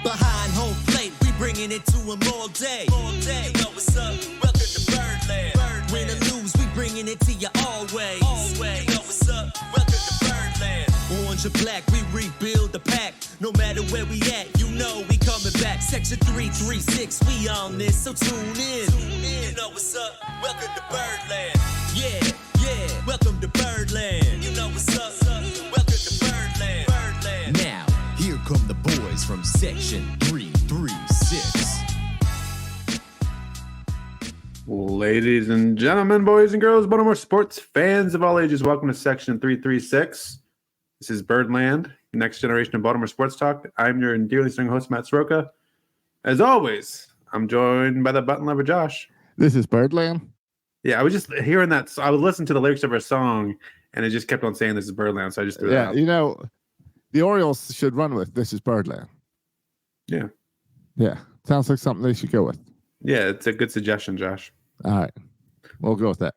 Behind home plate, we bringing it to them all day. You know what's up? Welcome to Birdland. Win or lose, we bringing it to you always. You know what's up? Welcome to Birdland. Orange or black, we rebuild the pack. No matter where we at, you know we coming back. Section 336, we on this, so tune in. You know what's up? Welcome to Birdland. Yeah, welcome to Birdland. You know what's up? Welcome to Birdland. Now, here come the boys from Section 336. Ladies and gentlemen, boys and girls, Baltimore sports fans of all ages, welcome to Section 336. This is Birdland, next generation of Baltimore sports talk. I'm your dearly esteemed host, Matt Soroka. As always, I'm joined by the button lover, Josh. This is Birdland. Yeah, I was just hearing that. I was listening to the lyrics of our song, and it just kept on saying this is Birdland, so I just threw it out. You know, the Orioles should run with this is Birdland. Yeah. Sounds like something they should go with. Yeah, it's a good suggestion, Josh. All right. We'll go with that.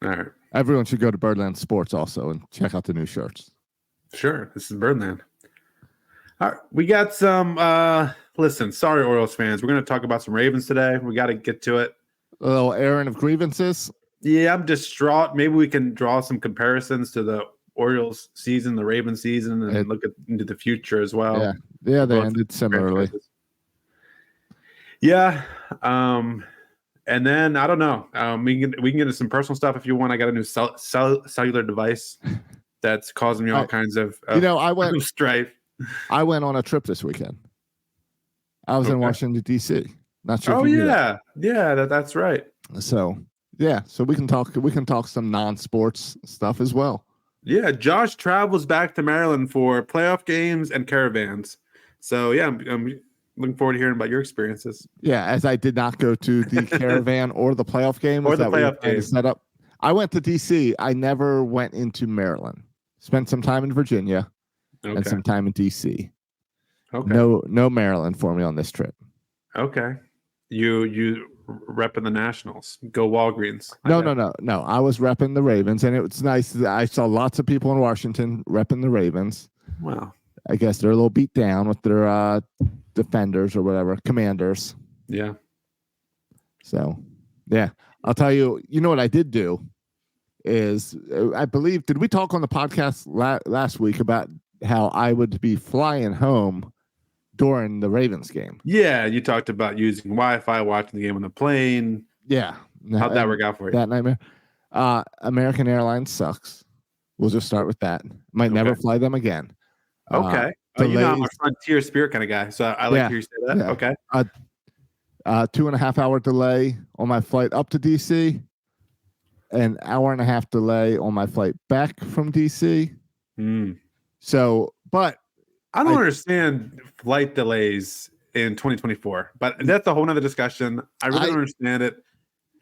All right. Everyone should go to Birdland Sports also and check out the new shirts. Sure. This is Birdland. All right. We got some, listen, sorry, Orioles fans. We're going to talk about some Ravens today. We got to get to it. A little airing of grievances. Yeah, I'm distraught. Maybe we can draw some comparisons to the Orioles season, the Ravens season, and look into the future as well. Yeah, they ended similarly. Yeah. And then I don't know. We can get into some personal stuff if you want. I got a new cellular device that's causing me all kinds of I went strife. I went on a trip this weekend. I was in Washington D.C. Not sure. Oh yeah, that's right. So we can talk some non-sports stuff as well. Yeah, Josh travels back to Maryland for playoff games and caravans. So yeah, I'm looking forward to hearing about your experiences. Yeah, as I did not go to the caravan or the playoff game. Or the playoff game. Set up. I went to D.C. I never went into Maryland. Spent some time in Virginia and some time in D.C. Okay. No Maryland for me on this trip. Okay. You repping the Nationals. Go Walgreens. No. I was repping the Ravens, and it was nice. I saw lots of people in Washington repping the Ravens. Wow. I guess they're a little beat down with their defenders or whatever, commanders. Yeah. So, yeah. I'll tell you, you know what I did do is, I believe, did we talk on the podcast last week about how I would be flying home during the Ravens game? Yeah, you talked about using Wi-Fi, watching the game on the plane. Yeah. How'd that work out for you? That nightmare. American Airlines sucks. We'll just start with that. Might never fly them again. Okay. You know I'm a frontier spirit kind of guy, so I like to hear you say that. Yeah. Okay. 2.5 hour delay on my flight up to DC, an hour and a half delay on my flight back from DC. So, but I don't understand flight delays in 2024, but that's a whole nother discussion. I really don't understand it.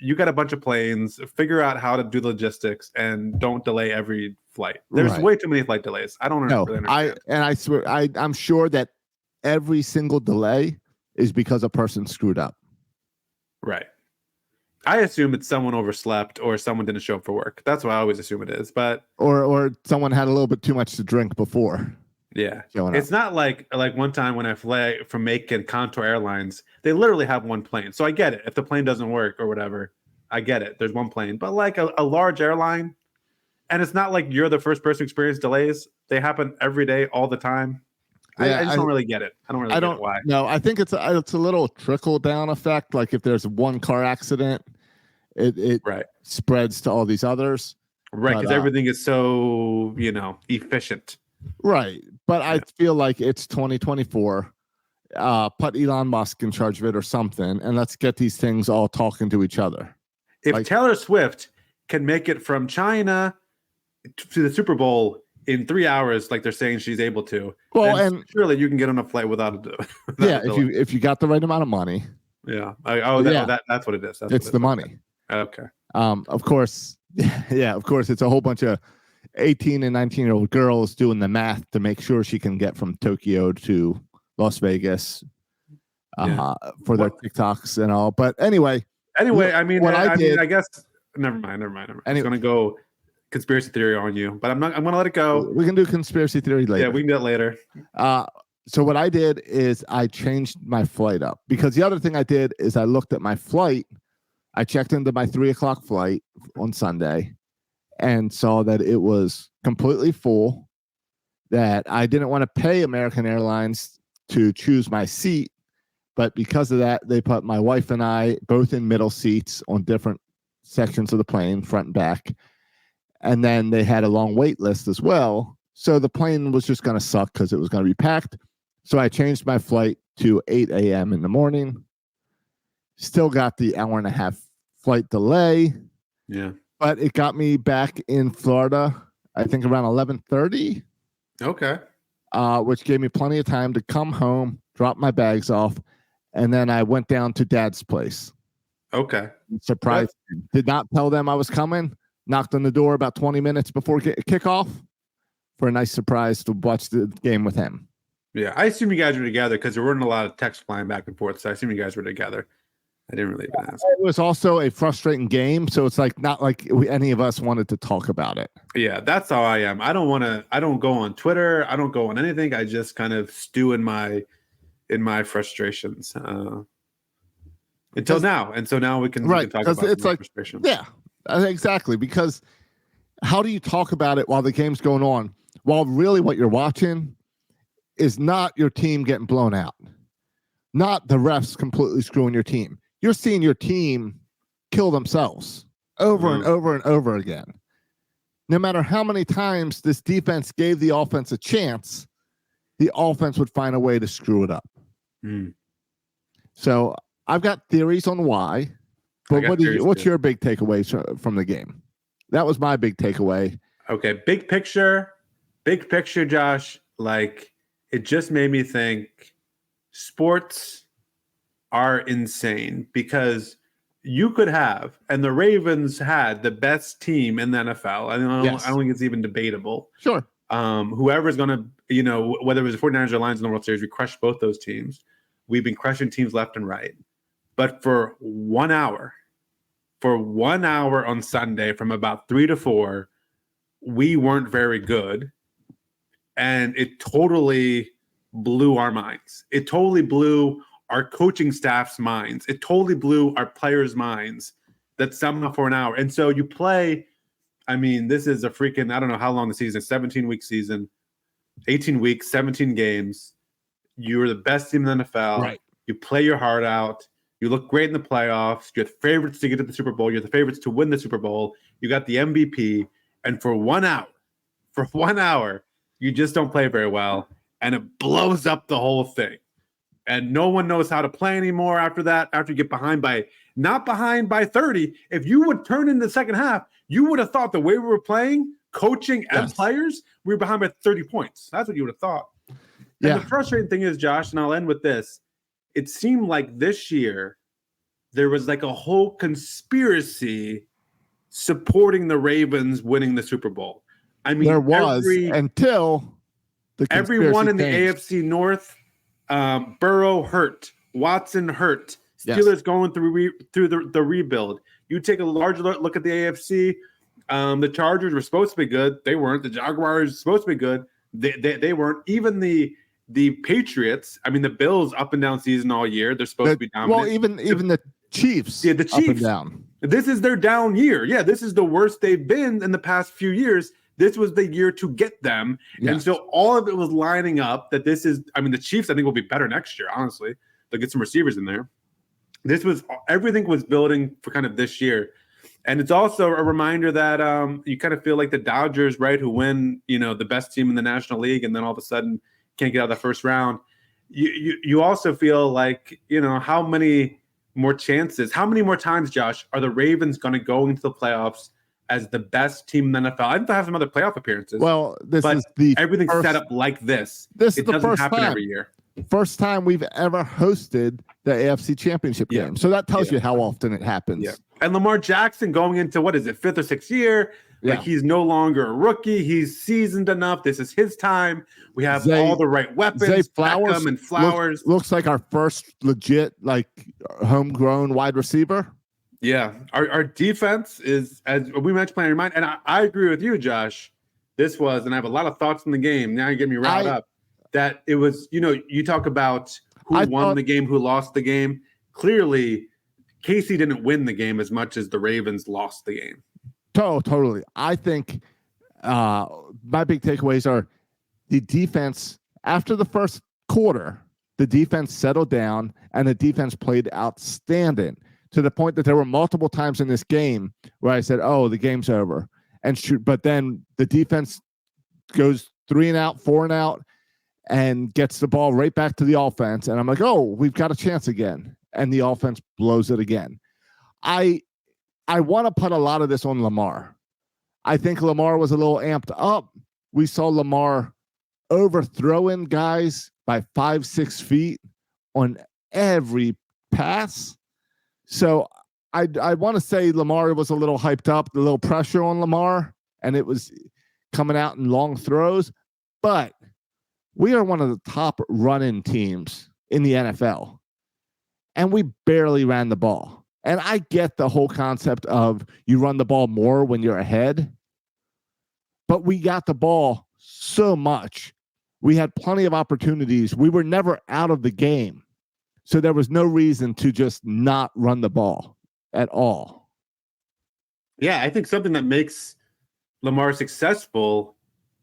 You got a bunch of planes, figure out how to do the logistics and don't delay every flight. There's way too many flight delays. I don't understand. I swear, I'm sure that every single delay is because a person screwed up. Right. I assume it's someone overslept or someone didn't show up for work. That's what I always assume it is. But or someone had a little bit too much to drink before. Yeah. It's not like one time when I fly from Macon Contour Airlines, they literally have one plane. So I get it. If the plane doesn't work or whatever, I get it. There's one plane. But like a large airline, and it's not like you're the first person to experience delays. They happen every day, all the time. I just don't really get it. I don't really get why. No, I think it's a little trickle down effect. Like if there's one car accident, it spreads to all these others. Right, because everything is so, efficient. Right. But I feel like it's 2024. Put Elon Musk in charge of it or something, and let's get these things all talking to each other. If Taylor Swift can make it from China to the Super Bowl in 3 hours, like they're saying she's able to, and surely you can get on a flight without a if you got the right amount of money. Yeah. That's what it is. It's the money. Okay. Of course. Yeah. Of course, it's a whole bunch of 18 and 19-year-old girls doing the math to make sure she can get from Tokyo to Las Vegas for their TikToks and all. But anyway, I guess never mind. I'm going to go conspiracy theory on you, but I'm going to let it go. We can do conspiracy theory later. Yeah, we can do it later. So what I did is I changed my flight up, because the other thing I did is I looked at my flight. I checked into my 3:00 flight on Sunday and saw that it was completely full, that I didn't want to pay American Airlines to choose my seat. But because of that, they put my wife and I both in middle seats on different sections of the plane, front and back. And then they had a long wait list as well. So the plane was just going to suck because it was going to be packed. So I changed my flight to 8 a.m. in the morning. Still got the hour-and-a-half flight delay. Yeah. But it got me back in Florida, I think around 11:30. Okay. Which gave me plenty of time to come home, drop my bags off, and then I went down to Dad's place. Okay. Surprised. Did not tell them I was coming. Knocked on the door about 20 minutes before kickoff for a nice surprise to watch the game with him. Yeah, I assume you guys were together because there weren't a lot of texts flying back and forth. So I assume you guys were together. I didn't really ask. It was also a frustrating game, so it's like not like any of us wanted to talk about it. Yeah, that's how I am. I don't go on Twitter. I don't go on anything. I just kind of stew in my frustrations until now. And so now we can talk about it's like frustrations. Yeah, exactly. Because how do you talk about it while the game's going on? While really what you're watching is not your team getting blown out, not the refs completely screwing your team. You're seeing your team kill themselves over and over and over again. No matter how many times this defense gave the offense a chance, the offense would find a way to screw it up. So I've got theories on why, but what's your big takeaways from the game? That was my big takeaway. Okay, big picture, Josh. Like, it just made me think sports are insane, because you could have, and the Ravens had the best team in the NFL. I don't think it's even debatable. Sure. Whoever's going to, whether it was the 49ers or Lions in the World Series, we crushed both those teams. We've been crushing teams left and right. But for 1 hour on Sunday from about 3 to 4, we weren't very good. And it totally blew our minds. It totally blew our coaching staff's minds. It totally blew our players' minds that somehow for an hour. And so you play, I mean, this is a freaking, I don't know how long the season is, 17-week season, 18 weeks, 17 games. You're the best team in the NFL. Right. You play your heart out. You look great in the playoffs. You're the favorites to get to the Super Bowl. You're the favorites to win the Super Bowl. You got the MVP. And for 1 hour, you just don't play very well. And it blows up the whole thing. And no one knows how to play anymore after that, after you get not behind by 30. If you would turn in the second half, you would have thought the way we were playing, coaching and players, we were behind by 30 points. That's what you would have thought. And the frustrating thing is, Josh, and I'll end with this, it seemed like this year there was like a whole conspiracy supporting the Ravens winning the Super Bowl. I mean, there was until everyone in the changed. AFC North, Burrow hurt, Watson hurt, Steelers going through the rebuild. You take a larger look at the AFC. The Chargers were supposed to be good. They weren't. The Jaguars were supposed to be good. They weren't. Even the Patriots. I mean, the Bills up and down season all year. They're supposed to be dominant. Well, even the Chiefs. Yeah, the Chiefs up and down. This is their down year. Yeah, this is the worst they've been in the past few years. This was the year to get them. Yes. And so all of it was lining up that this is, I mean, the Chiefs, I think, will be better next year, honestly. They'll get some receivers in there. Everything was building for kind of this year. And it's also a reminder that you kind of feel like the Dodgers, right, who win, the best team in the National League, and then all of a sudden can't get out of the first round. You also feel like, how many more chances, how many more times, Josh, are the Ravens going to go into the playoffs as the best team in the NFL? I think they'll have some other playoff appearances. Well, everything's set up like this. This is the doesn't first happen time. every year. First time we've ever hosted the AFC Championship game. So that tells you how often it happens. Yeah. And Lamar Jackson going into, what is it, 5th or 6th year? Like, he's no longer a rookie. He's seasoned enough. This is his time. We have all the right weapons. Flowers looks like our first legit, homegrown wide receiver. Yeah. Our defense is, as we mentioned, playing your mind. And I agree with you, Josh. This was, and I have a lot of thoughts in the game. Now you get me riled up. that it was, you talk about who won the game, who lost the game. Clearly, Casey didn't win the game as much as the Ravens lost the game. Totally. I think my big takeaways are the defense. After the first quarter, the defense settled down and the defense played outstanding to the point that there were multiple times in this game where I said, oh, the game's over. But then the defense goes 3 and out, 4 and out, and gets the ball right back to the offense. And I'm like, oh, we've got a chance again. And the offense blows it again. I want to put a lot of this on Lamar. I think Lamar was a little amped up. We saw Lamar overthrowing guys by 5-6 feet on every pass. So I want to say Lamar was a little hyped up, a little pressure on Lamar, and it was coming out in long throws. But we are one of the top running teams in the NFL, and we barely ran the ball. And I get the whole concept of you run the ball more when you're ahead, but we got the ball so much. We had plenty of opportunities. We were never out of the game. So there was no reason to just not run the ball at all. Yeah, I think something that makes Lamar successful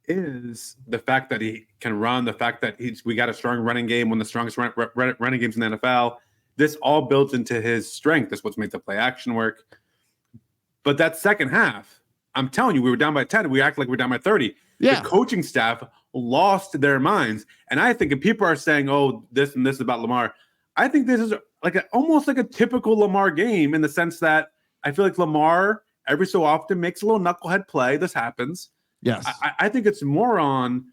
is the fact that he can run, the fact that we got a strong running game, one of the strongest running games in the NFL. This all builds into his strength. That's what's made the play action work. But that second half, I'm telling you, we were down by 10. We act like we're down by 30. Yeah. The coaching staff lost their minds. And I think if people are saying, oh, this and this about Lamar, I think this is almost like a typical Lamar game in the sense that I feel like Lamar every so often makes a little knucklehead play. This happens. Yes. I think it's more on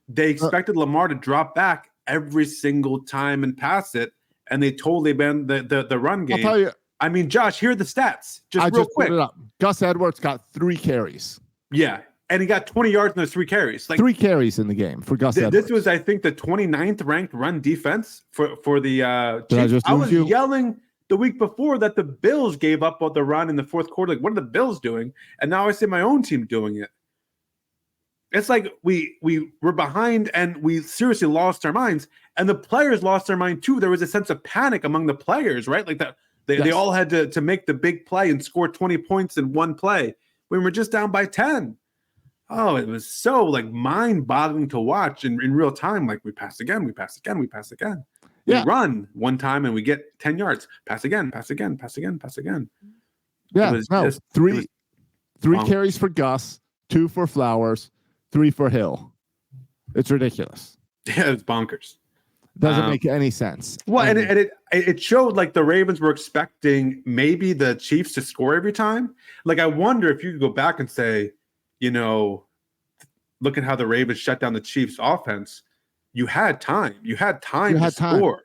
they expected Lamar to drop back every single time and pass it, and they totally banned the run game. I'll tell you. I mean, Josh, here are the stats. Just quick. Put it up. Gus Edwards got 3 carries. Yeah. And he got 20 yards in those 3 carries. 3 carries in the game for Gus Edwards. This was, I think, the 29th ranked run defense for the Chiefs. I was yelling the week before that the Bills gave up on the run in the fourth quarter. Like, what are the Bills doing? And now I see my own team doing it. It's like we were behind and we seriously lost our minds. And the players lost their mind too. There was a sense of panic among the players, right? Like that they all had to make the big play and score 20 points in one play. We were just down by 10. Oh, it was so mind-boggling to watch in real time. Like we pass again, we pass again, we pass again. We run one time and we get 10 yards. Pass again, pass again, pass again, pass again. Yeah, three carries for Gus, 2 for Flowers, 3 for Hill. It's ridiculous. Yeah, it's bonkers. Doesn't make any sense. Well, and it showed like the Ravens were expecting maybe the Chiefs to score every time. Like I wonder if you could go back and say, look at how the Ravens shut down the Chiefs' offense. You had time. You had time to score.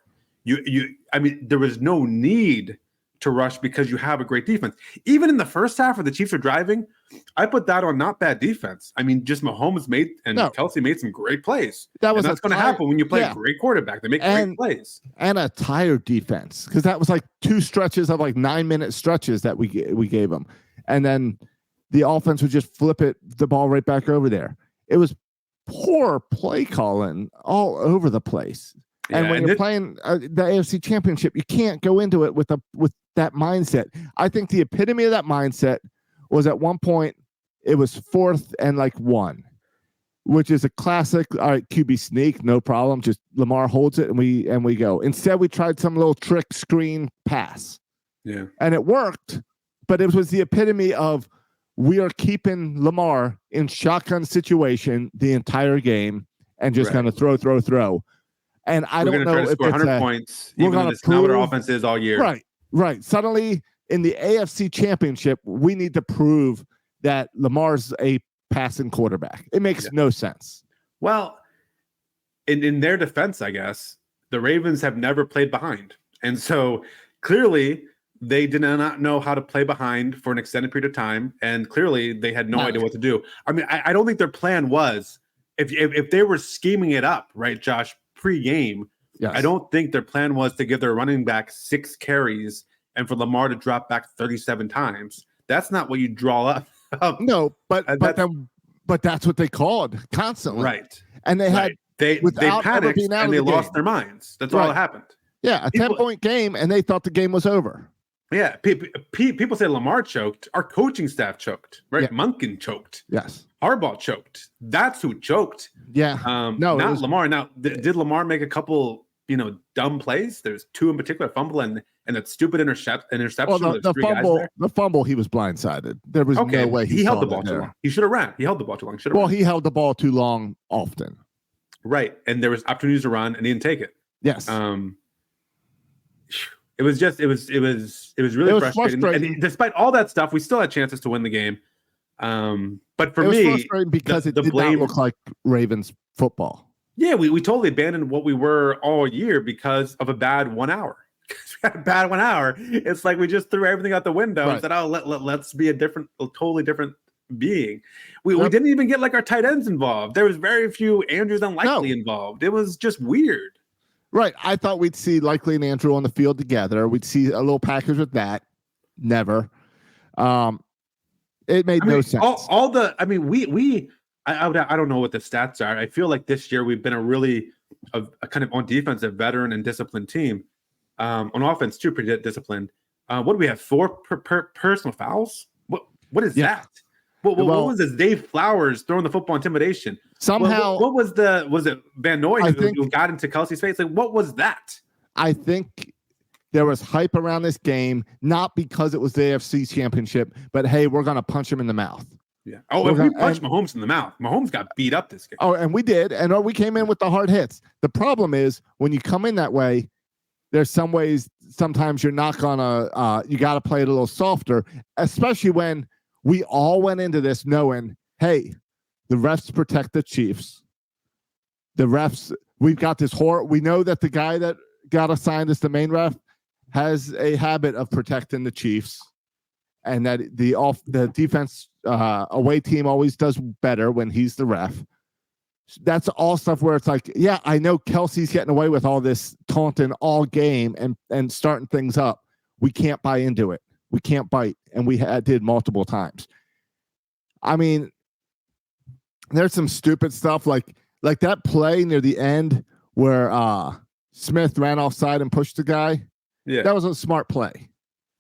I mean, there was no need to rush because you have a great defense. Even in the first half where the Chiefs are driving, I put that on not bad defense. I mean, just Mahomes Kelsey made some great plays. That's going to happen when you play a great quarterback. They make great plays. And a tired defense, because that was like 2 stretches of 9-minute stretches that we gave them. And then the offense would just flip the ball right back over there. It was poor play calling all over the place. And when you're playing the AFC Championship, you can't go into it with that mindset. I think the epitome of that mindset was at one point it was 4th and 1, which is a classic. All right, QB sneak, no problem. Just Lamar holds it and we go. Instead, we tried some little trick screen pass. Yeah, and it worked, but it was the epitome of we are keeping Lamar in shotgun situation the entire game and just kind of throw. And I don't know if it's 100 points. Even though that's not what our offense is all year. Right. Suddenly, in the AFC Championship, we need to prove that Lamar's a passing quarterback. It makes no sense. Well, in their defense, I guess, the Ravens have never played behind. And so clearly they did not know how to play behind for an extended period of time. And clearly they had no idea what to do. I mean, I don't think their plan was, if they were scheming it up, right, Josh, pre-game, I don't think their plan was to give their running back 6 carries and for Lamar to drop back 37 times. That's not what you draw up. No, but that's what they called constantly. Right. And they had They without ever panicked being out and of they the lost game. their minds. That's all that happened. Yeah, a 10-point game, and they thought the game was over. Yeah, people say Lamar choked. Our coaching staff choked, right? Yeah. Monken choked. Yes. Harbaugh choked. That's who choked. Yeah. No, not Lamar. Now, did Lamar make a couple, dumb plays? There's two in particular, fumble and that stupid interception. Well, the fumble, he was blindsided. There was no way he held the ball too long. He should have ran. He held the ball too long. He held the ball too long often. Right, and there was opportunities to run, and he didn't take it. Yes. It was really frustrating. And despite all that stuff, we still had chances to win the game. But for me, frustrating because it did not look like Ravens football. Yeah, we totally abandoned what we were all year because of a bad 1 hour. We had a bad 1 hour. It's like we just threw everything out the window and said, "Oh, let's be a totally different being." We didn't even get like our tight ends involved. There was very few Andrews and Likely involved. It was just weird. Right. I thought we'd see Likely and Andrew on the field together. We'd see a little package with that. Never. It made no sense. I don't know what the stats are. I feel like this year we've been a kind of on defense, a veteran and disciplined team. On offense, too, pretty disciplined. What do we have? 4 personal fouls? What is that? What was this? Dave Flowers throwing the football intimidation. Somehow, what was it Van Noy who got into Kelsey's face? Like, what was that? I think there was hype around this game, not because it was the AFC Championship, but hey, we're going to punch him in the mouth. Yeah. Oh, if we punched Mahomes in the mouth, Mahomes got beat up this game. Oh, and we did. And we came in with the hard hits. The problem is when you come in that way, there's some ways, sometimes you're not going to, you got to play it a little softer, especially when we all went into this knowing, hey, the refs protect the Chiefs. The refs, we've got this we know that the guy that got assigned as the main ref has a habit of protecting the Chiefs, and that the defense away team always does better when he's the ref. That's all stuff where it's like, yeah, I know Kelsey's getting away with all this taunting all game and starting things up. We can't buy into it. We can't bite, and we did multiple times. I mean, there's some stupid stuff like that play near the end where Smith ran offside and pushed the guy. Yeah, that was a smart play,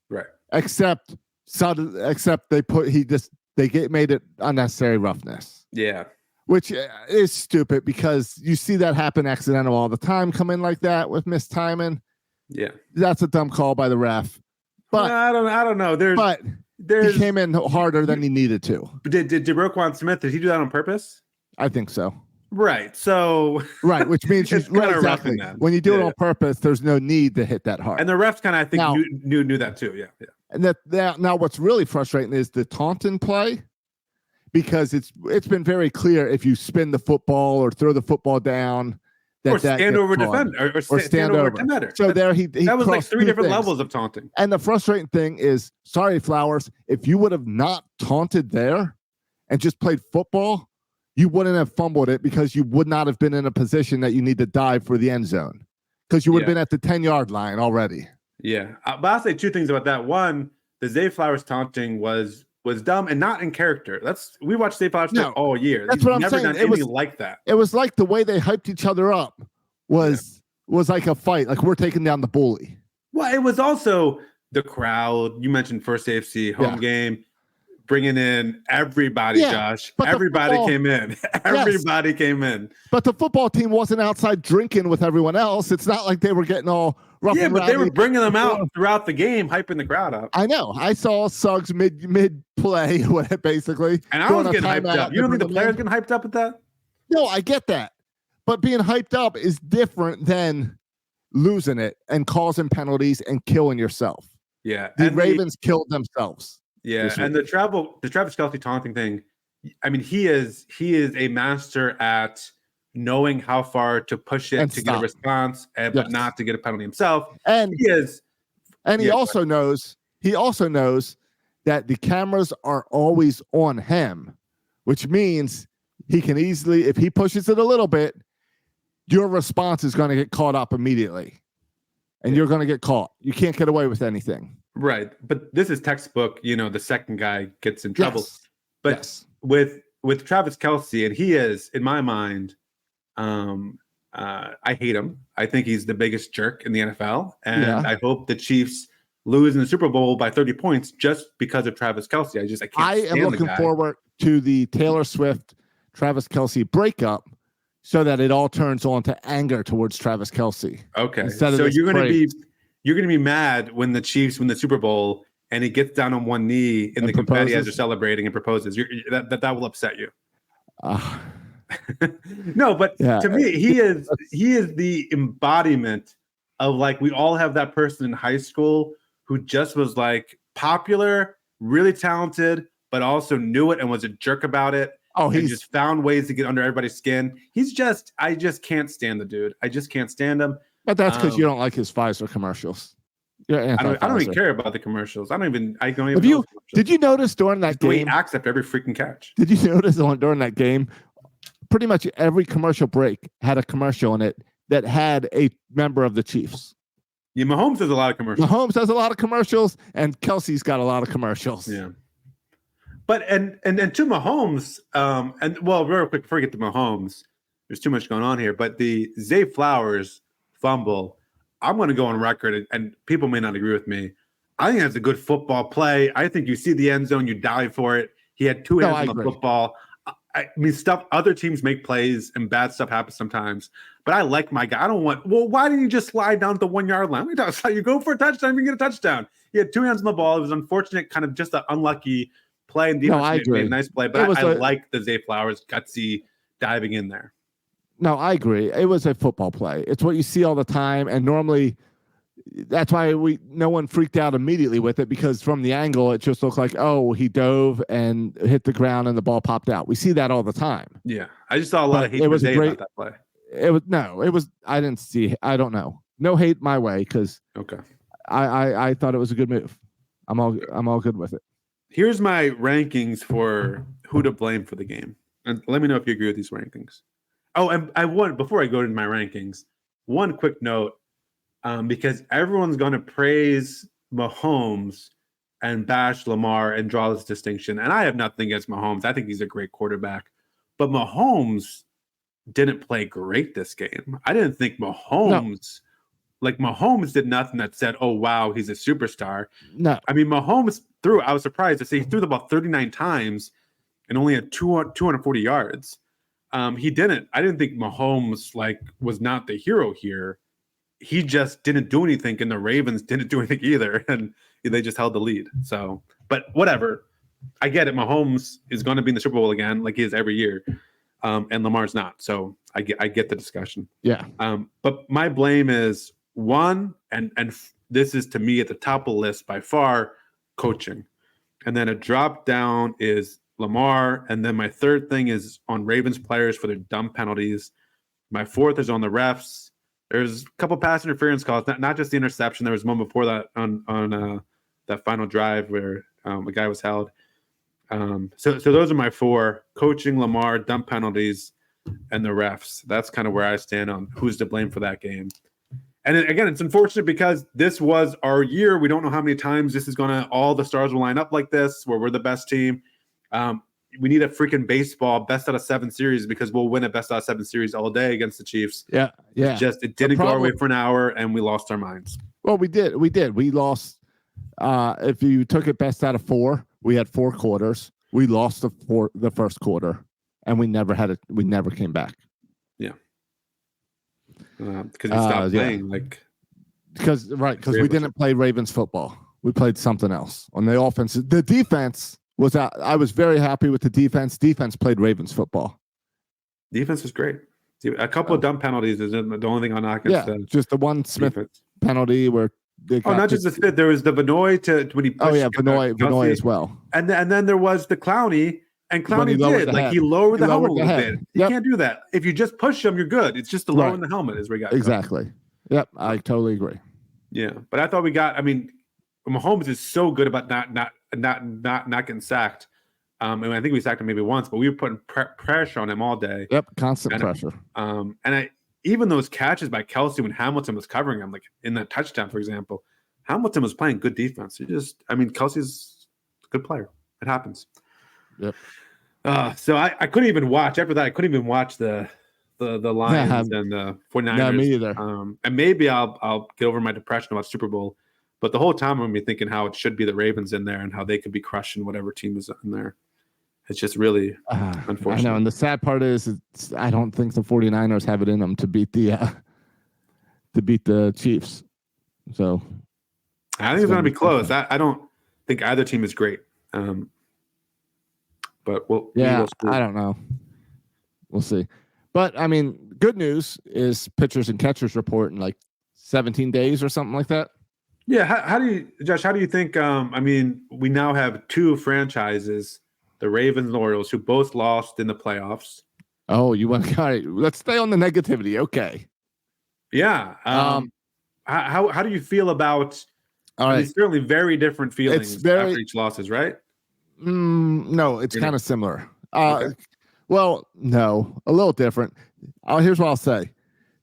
right? Except they made it unnecessary roughness. Yeah, which is stupid because you see that happen accidental all the time. Come in like that with mistiming. Yeah, that's a dumb call by the ref. But I don't know. He came in harder than he needed to. Did Roquan Smith? Did he do that on purpose? I think so. Right. So which means exactly. When you do it on purpose, there's no need to hit that hard. And the refs kind of, I think, knew that too. Yeah. And that now, what's really frustrating is the taunting play, because it's been very clear if you spin the football or throw the football down. Or stand over defender, or stand over defender. So there he that was like 3 different levels of taunting. And the frustrating thing is, sorry, Flowers, if you would have not taunted there and just played football, you wouldn't have fumbled it, because you would not have been in a position that you need to dive for the end zone, because you would have been at the 10-yard line already. Yeah, but I'll say 2 things about that. One, the Zay Flowers taunting was dumb and not in character. We watched Zay Flowers all year. That's what I'm saying. Done anything like that. It was like the way they hyped each other up was like a fight. Like, we're taking down the bully. Well, it was also the crowd. You mentioned first AFC home game, bringing in everybody, Josh. Everybody came in. Everybody came in. But the football team wasn't outside drinking with everyone else. It's not like they were getting all rough and but rowdy. they were bringing them out throughout the game, hyping the crowd up. I know. I saw Suggs mid play, basically. And I was getting hyped up. You don't think the players getting hyped up at that? No, I get that. But being hyped up is different than losing it and causing penalties and killing yourself. Yeah. The Ravens killed themselves. Yeah. And the Travis Kelce taunting thing, I mean, he is a master at knowing how far to push it to get a response, but not to get a penalty himself. And he also knows that the cameras are always on him, which means he can easily, if he pushes it a little bit, your response is going to get caught up immediately, and you're going to get caught. You can't get away with anything. Right. But this is textbook, the second guy gets in trouble. Yes. But with Travis Kelce, and he is, in my mind, I hate him. I think he's the biggest jerk in the NFL, and Yeah. I hope the Chiefs lose in the Super Bowl by 30 points just because of Travis Kelce. I can't. I am looking forward to the Taylor Swift Travis Kelce breakup, so that it all turns on to anger towards Travis Kelce. Okay, so you're gonna be mad when the Chiefs win the Super Bowl and he gets down on one knee in the confetti as they're celebrating and proposes. That will upset you. No, but to me, he is the embodiment of like, we all have that person in high school who just was like popular, really talented, but also knew it and was a jerk about it. Oh, he just found ways to get under everybody's skin. I just can't stand the dude. I just can't stand him. But that's because you don't like his Pfizer commercials. I don't even care about the commercials. I don't even. Did you notice during that game? He acts up every freaking catch. Did you notice during that game? Pretty much every commercial break had a commercial in it that had a member of the Chiefs. Yeah, Mahomes does a lot of commercials. Mahomes has a lot of commercials, and Kelsey's got a lot of commercials. Yeah. But and to Mahomes, real quick before we get to Mahomes, there's too much going on here. But the Zay Flowers fumble, I'm going to go on record, and people may not agree with me. I think that's a good football play. I think you see the end zone, you dive for it. He had two hands on the football. I mean, other teams make plays and bad stuff happens sometimes. But I like my guy. Why didn't you just slide down to the 1 yard line? You go for a touchdown, you get a touchdown. He had two hands on the ball. It was unfortunate, kind of just an unlucky play, and defense made a nice play, but I like the Zay Flowers gutsy diving in there. No, I agree. It was a football play. It's what you see all the time, and normally that's why no one freaked out immediately with it, because from the angle it just looked like, oh, he dove and hit the ground and the ball popped out. We see that all the time. Yeah, I just saw a lot of hate for Zay about that play. I didn't see. I don't know. No hate my way, because I thought it was a good move. I'm all good with it. Here's my rankings for who to blame for the game. And let me know if you agree with these rankings. Oh, and before I go into my rankings, one quick note, because everyone's going to praise Mahomes and bash Lamar and draw this distinction. And I have nothing against Mahomes. I think he's a great quarterback. But Mahomes didn't play great this game. I didn't think Mahomes... No. Like, Mahomes did nothing that said, oh, wow, he's a superstar. No. I mean, Mahomes I was surprised to see he threw the ball 39 times and only had 240 yards. He didn't. I didn't think Mahomes, was not the hero here. He just didn't do anything, and the Ravens didn't do anything either, and they just held the lead. So, but whatever. I get it. Mahomes is going to be in the Super Bowl again, like he is every year, and Lamar's not. So I get the discussion. Yeah. But my blame is... one, and this is to me at the top of the list by far, coaching. And then a drop down is Lamar. And then my third thing is on Ravens players for their dumb penalties. My fourth is on the refs. There's a couple pass interference calls, not just the interception. There was one before that on that final drive where a guy was held. So those are my four: coaching, Lamar, dumb penalties, and the refs. That's kind of where I stand on who's to blame for that game. And again, it's unfortunate because this was our year. We don't know how many times all the stars will line up like this, where we're the best team. We need a freaking baseball best out of 7 series, because we'll win a best out of 7 series all day against the Chiefs. Yeah. It didn't go our way for an hour, and we lost our minds. Well, we did. We lost. If you took it best out of 4, we had 4 quarters. We lost the first quarter, and we never came back. Yeah. Because we stopped playing because we didn't play Ravens football. We played something else on the offense. The defense was out. I was very happy with the defense. Defense played Ravens football. Defense was great. A couple of dumb penalties is the only thing I'll knock. Just the one Smith penalty where not just the Smith. There was the Vinoy when he pushed. Vinoy as well. And then there was the Clowney. And Clowney he lowered the helmet a little bit. You can't do that. If you just push him, you're good. It's just the lowering the helmet is where you got exactly. Yep, I totally agree. Yeah, but I thought Mahomes is so good about not getting sacked. And I think we sacked him maybe once, but we were putting pressure on him all day. Yep, constant pressure. Even those catches by Kelce when Hamilton was covering him, like in that touchdown, for example, Hamilton was playing good defense. Kelce's a good player. It happens. Yep. So I couldn't even watch after that. I couldn't even watch the the Lions and the 49ers. No, me either. And maybe I'll get over my depression about Super Bowl. But the whole time I'm going to be thinking how it should be the Ravens in there and how they could be crushing whatever team is in there. It's just really unfortunate. I know, and the sad part is I don't think the 49ers have it in them to beat the Chiefs. So I think it's going to be close. I don't think either team is great. But we'll I don't know. We'll see. But I mean, good news is pitchers and catchers report in like 17 days or something like that. Yeah. How do you, Josh? How do you think? I mean, we now have two franchises, the Ravens and the Orioles, who both lost in the playoffs. Oh, you want? All right, let's stay on the negativity. Okay. Yeah. How do you feel about? All right. Certainly very different feelings after each losses, right? No, it's kind of similar. Okay. Well, no, a little different. Here's what I'll say: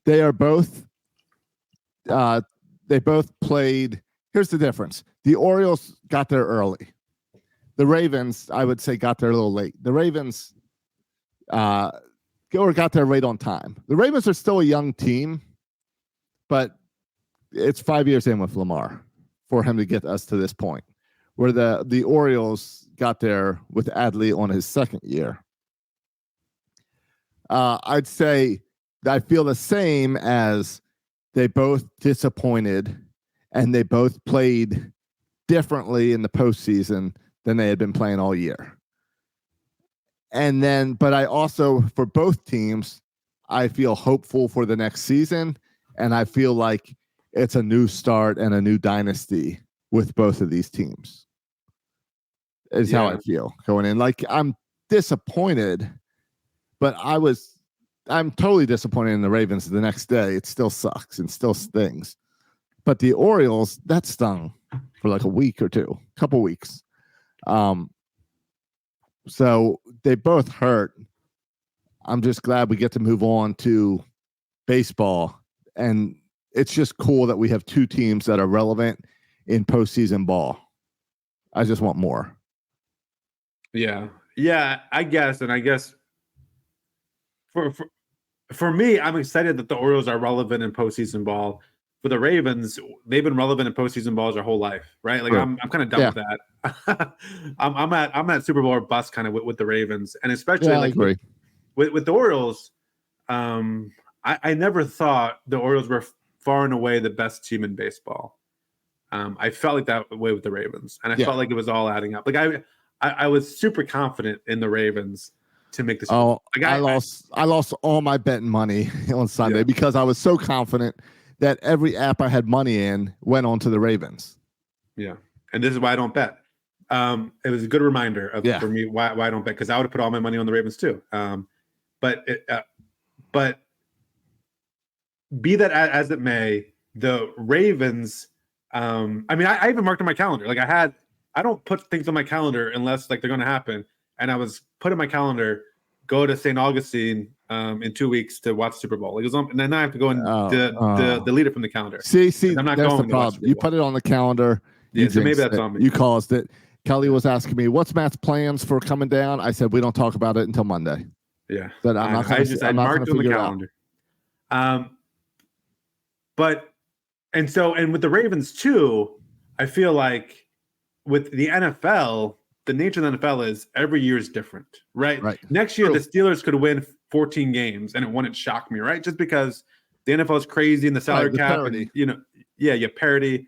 they are both. They both played. Here's the difference: the Orioles got there early. The Ravens, I would say, got there a little late. The Ravens, got there right on time. The Ravens are still a young team, but it's 5 years in with Lamar for him to get us to this point, where the Orioles got there with Adley on his second year. I'd say I feel the same as they both disappointed and they both played differently in the postseason than they had been playing all year. And then, but I also, for both teams, I feel hopeful for the next season. And I feel like it's a new start and a new dynasty with both of these teams. Is how I feel going in. Like, I'm disappointed, but I'm totally disappointed in the Ravens the next day. It still sucks and still stings. But the Orioles, that stung for like a week or two, couple weeks. So they both hurt. I'm just glad we get to move on to baseball. And it's just cool that we have two teams that are relevant in postseason ball. I just want more. Yeah. Yeah, I guess. And I guess for me, I'm excited that the Orioles are relevant in postseason ball. For the Ravens, they've been relevant in postseason balls their whole life, right? Like I'm kind of done with that. I'm at Super Bowl or bust kind of with the Ravens, and especially I agree. With the Orioles. I never thought the Orioles were far and away the best team in baseball. I felt like that way with the Ravens, and I felt like it was all adding up. Like I was super confident in the Ravens to make this. Oh, like I lost all my betting money on Sunday because I was so confident that every app I had money in went on to the Ravens. Yeah. And this is why I don't bet. It was a good reminder for me why I don't bet, because I would have put all my money on the Ravens too. But be that as it may, the Ravens, I mean, I even marked on my calendar. Like I don't put things on my calendar unless like they're going to happen. And I was put in my calendar, go to St. Augustine in 2 weeks to watch Super Bowl. Like it was on, and then I have to go and delete it from the calendar. See, I'm not that's going the problem. You put it on the calendar. Yeah, so maybe that's on me. You caused it. Kelly was asking me, "What's Matt's plans for coming down?" I said, "We don't talk about it until Monday." Yeah, but I'm not going to. I marked it on the calendar. But and with the Ravens too, I feel like with the NFL, the nature of the NFL is every year is different, right? Right. Next year, the Steelers could win 14 games, and it wouldn't shock me, right? Just because the NFL is crazy and the salary cap, and, you parity.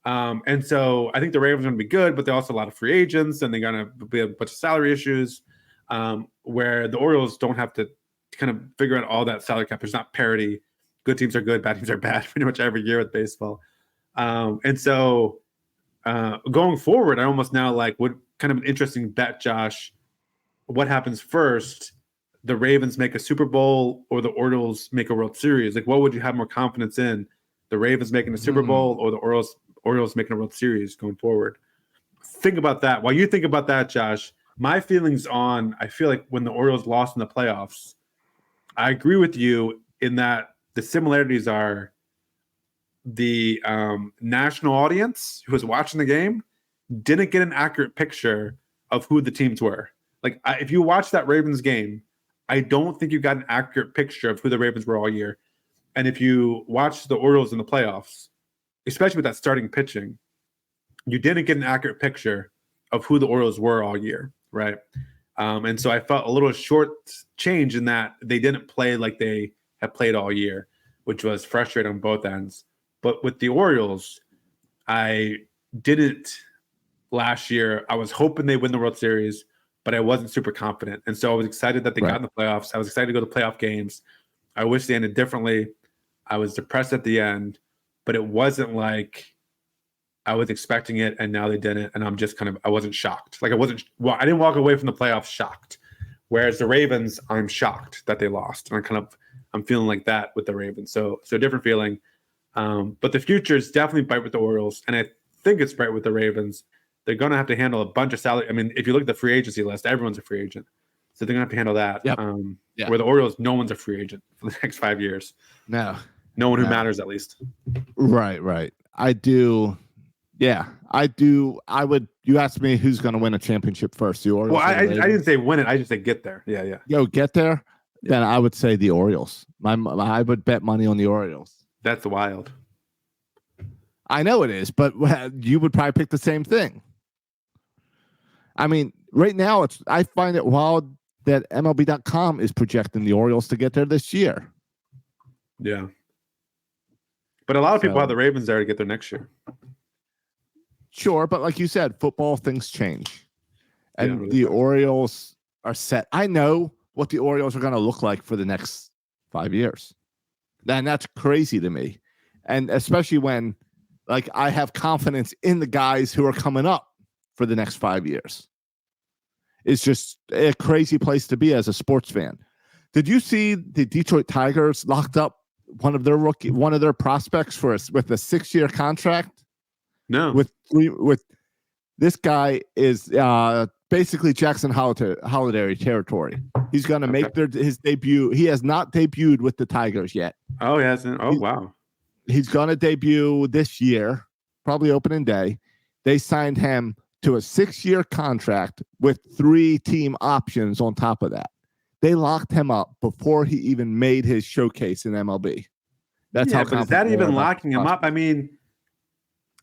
And so I think the Ravens are going to be good, but they're also a lot of free agents, and they're going to be a bunch of salary issues, where the Orioles don't have to kind of figure out all that salary cap. There's not parity. Good teams are good, bad teams are bad pretty much every year with baseball. And so going forward, I almost now like would kind of an interesting bet, Josh. What happens first? The Ravens make a Super Bowl or the Orioles make a World Series? Like, what would you have more confidence in? The Ravens making a Super Bowl or the Orioles making a World Series going forward? Think about that. While you think about that, Josh, my feelings I feel like when the Orioles lost in the playoffs, I agree with you in that the similarities are the national audience who was watching the game didn't get an accurate picture of who the teams were. Like, if you watch that Ravens game, I don't think you got an accurate picture of who the Ravens were all year. And if you watch the Orioles in the playoffs, especially with that starting pitching, you didn't get an accurate picture of who the Orioles were all year, right? And so I felt a little short change in that they didn't play like they had played all year, which was frustrating on both ends. But with the Orioles, I didn't last year. I was hoping they win the World Series, but I wasn't super confident. And so I was excited that they got in the playoffs. I was excited to go to playoff games. I wish they ended differently. I was depressed at the end, but it wasn't like I was expecting it and now they didn't. And I'm just I wasn't shocked. Like I didn't walk away from the playoffs shocked. Whereas the Ravens, I'm shocked that they lost. And I'm feeling like that with the Ravens. So different feeling. But the future is definitely bright with the Orioles. And I think it's bright with the Ravens. They're going to have to handle a bunch of salary. I mean, if you look at the free agency list, everyone's a free agent. So they're going to have to handle that. Yep. Where the Orioles, no one's a free agent for the next 5 years. No one who matters, at least. Right. I do. Yeah, I do. You asked me who's going to win a championship first. The Orioles. Well, I didn't say win it. I just said get there. Yeah. Get there. Then I would say the Orioles. I would bet money on the Orioles. That's wild. I know it is, but you would probably pick the same thing. I mean, right now I find it wild that MLB.com is projecting the Orioles to get there this year. Yeah. But a lot of people have the Ravens there to get there next year. Sure, but like you said, football things change. And really the Orioles are set. I know what the Orioles are going to look like for the next 5 years. And that's crazy to me. And especially when I have confidence in the guys who are coming up for the next 5 years. It's just a crazy place to be as a sports fan. Did you see the Detroit Tigers locked up one of their prospects with a 6-year contract? No. With this guy is basically Jackson Holiday territory. He's going to make his debut. He has not debuted with the Tigers yet. Oh, he hasn't. Oh, wow. He's going to debut this year, probably opening day. They signed him to a 6-year contract with 3 team options on top of that. They locked him up before he even made his showcase in MLB. That's how. But is that even locking him up? I mean,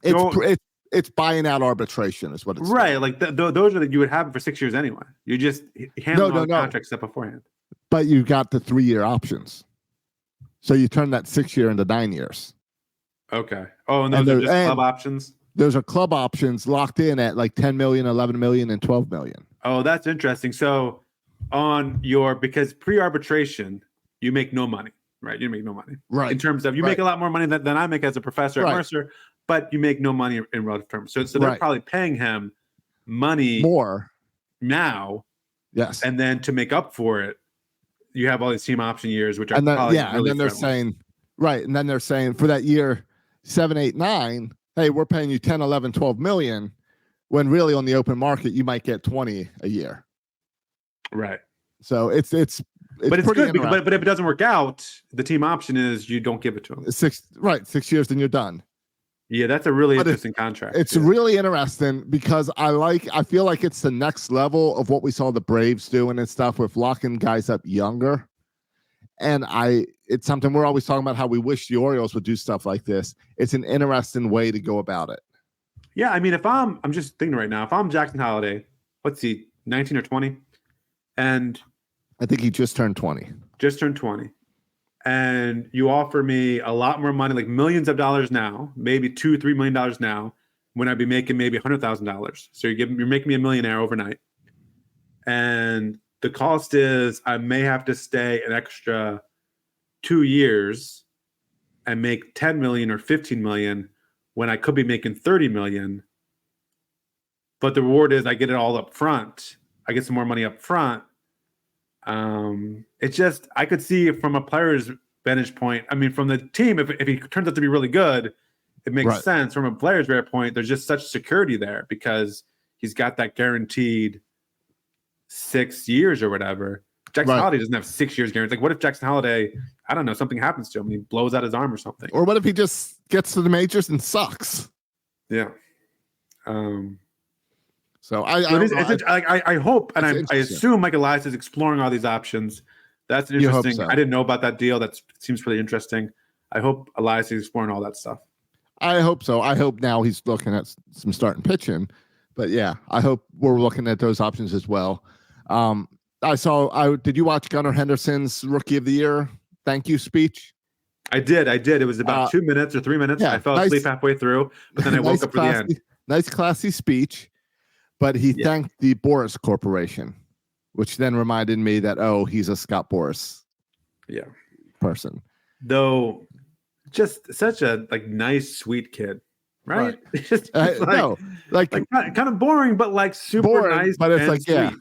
it's buying out arbitration, is what it's right. Like those are that you would have it for 6 years anyway. You just handle the contract stuff beforehand. But you got the 3-year options, so you turn that 6-year into 9 years. Okay. Oh, and those are just club options. Those are club options locked in at like 10 million, 11 million, and 12 million. Oh, that's interesting. So because pre-arbitration, you make no money, right? You make no money. Right. In terms of, you make a lot more money than I make as a professor at Mercer, but you make no money in relative terms. So they're probably paying him money more now. Yes. And then to make up for it, you have all these team option years, which are and then, probably really and then they're saying, and then they're saying for that year 7, 8, 9, hey, we're paying you 10, 11, 12 million, when really on the open market you might get 20 a year. Right. So it's but it's good but if it doesn't work out, the team option is you don't give it to them. 6 years, then you're done. Yeah, that's a really interesting contract. It's really interesting because I feel like it's the next level of what we saw the Braves doing and stuff with locking guys up younger. And it's something we're always talking about, how we wish the Orioles would do stuff like this. It's an interesting way to go about it. Yeah, I mean, I'm just thinking right now, if I'm Jackson Holiday, what's he, 19 or 20? And I think he just turned 20. Just turned 20. And you offer me a lot more money, like millions of dollars now, maybe $2-3 million now, when I'd be making maybe $100,000. So you're making me a millionaire overnight. And the cost is I may have to stay an extra 2 years and make 10 million or 15 million when I could be making 30 million. But the reward is I get it all up front. I get some more money up front. It's just, I could see from a player's vantage point. I mean, from the team, if he turns out to be really good, it makes sense. From a player's vantage point, there's just such security there because he's got that guaranteed 6 years or whatever. Jackson Holiday doesn't have 6 years guaranteed. Like, what if Jackson Holiday, I don't know, something happens to him and he blows out his arm or something? Or what if he just gets to the majors and sucks? Yeah. So I hope, and I assume Mike Elias is exploring all these options. That's an You hope interesting. so. I didn't know about that deal. That seems pretty interesting. I hope Elias is exploring all that stuff. I hope so. I hope now he's looking at some starting pitching. But yeah, I hope we're looking at those options as well. Did you watch Gunnar Henderson's Rookie of the Year thank you speech? I did. It was about 2 minutes or 3 minutes. Yeah, I fell asleep halfway through, but then I woke up for the end. Nice, classy speech. But he thanked the Boris Corporation, which then reminded me that, he's a Scott Boris person. Though, just such a nice, sweet kid, right? Just kind of boring, but super boring, nice. But it's sweet.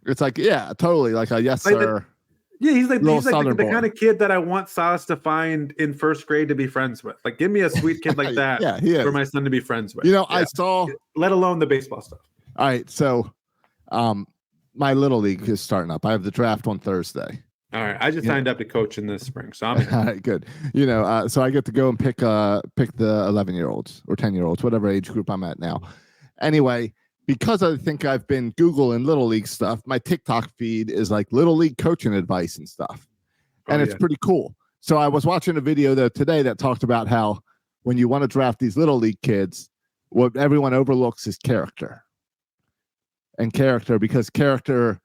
It's totally like a yes sir. He's like the kind of kid that I want Silas to find in first grade to be friends with. Like, give me a sweet kid like that for my son to be friends with. I saw, let alone the baseball stuff. All right, so my little league is starting up. I have the draft on Thursday. All right, I just signed up to coach in the spring, so I'm in. All right, good. So I get to go and pick the 11-year-olds or 10-year-olds, whatever age group I'm at now. Anyway, because I think I've been Googling Little League stuff, my TikTok feed is like Little League coaching advice and stuff. And it's pretty cool. So I was watching a video today that talked about how when you want to draft these Little League kids, what everyone overlooks is character. And because character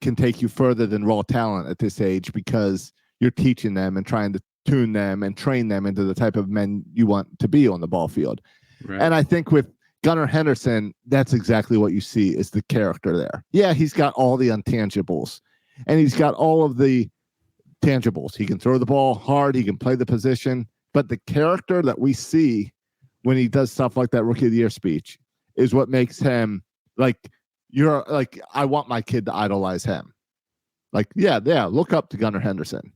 can take you further than raw talent at this age, because you're teaching them and trying to tune them and train them into the type of men you want to be on the ball field. Right. And I think with Gunnar Henderson, that's exactly what you see is the character there. Yeah, he's got all the intangibles and he's got all of the tangibles. He can throw the ball hard. He can play the position. But the character that we see when he does stuff like that Rookie of the Year speech is what makes him I want my kid to idolize him. Look up to Gunnar Henderson.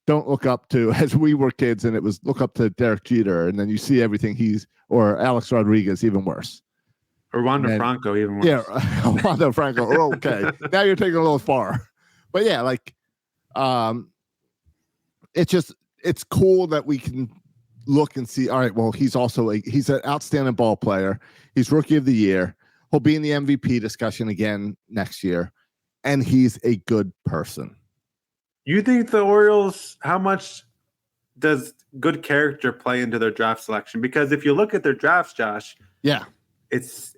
Don't look up to, as we were kids, and it was look up to Derek Jeter, and then you see everything or Alex Rodriguez, even worse. Or Wander Franco, even worse. Yeah, Wander Franco. Okay. Now you're taking a little far. But it's cool that we can look and see, all right, well, he's an outstanding ball player. He's Rookie of the Year. He'll be in the MVP discussion again next year. And he's a good person. You think the Orioles, how much does good character play into their draft selection? Because if you look at their drafts, Josh, it's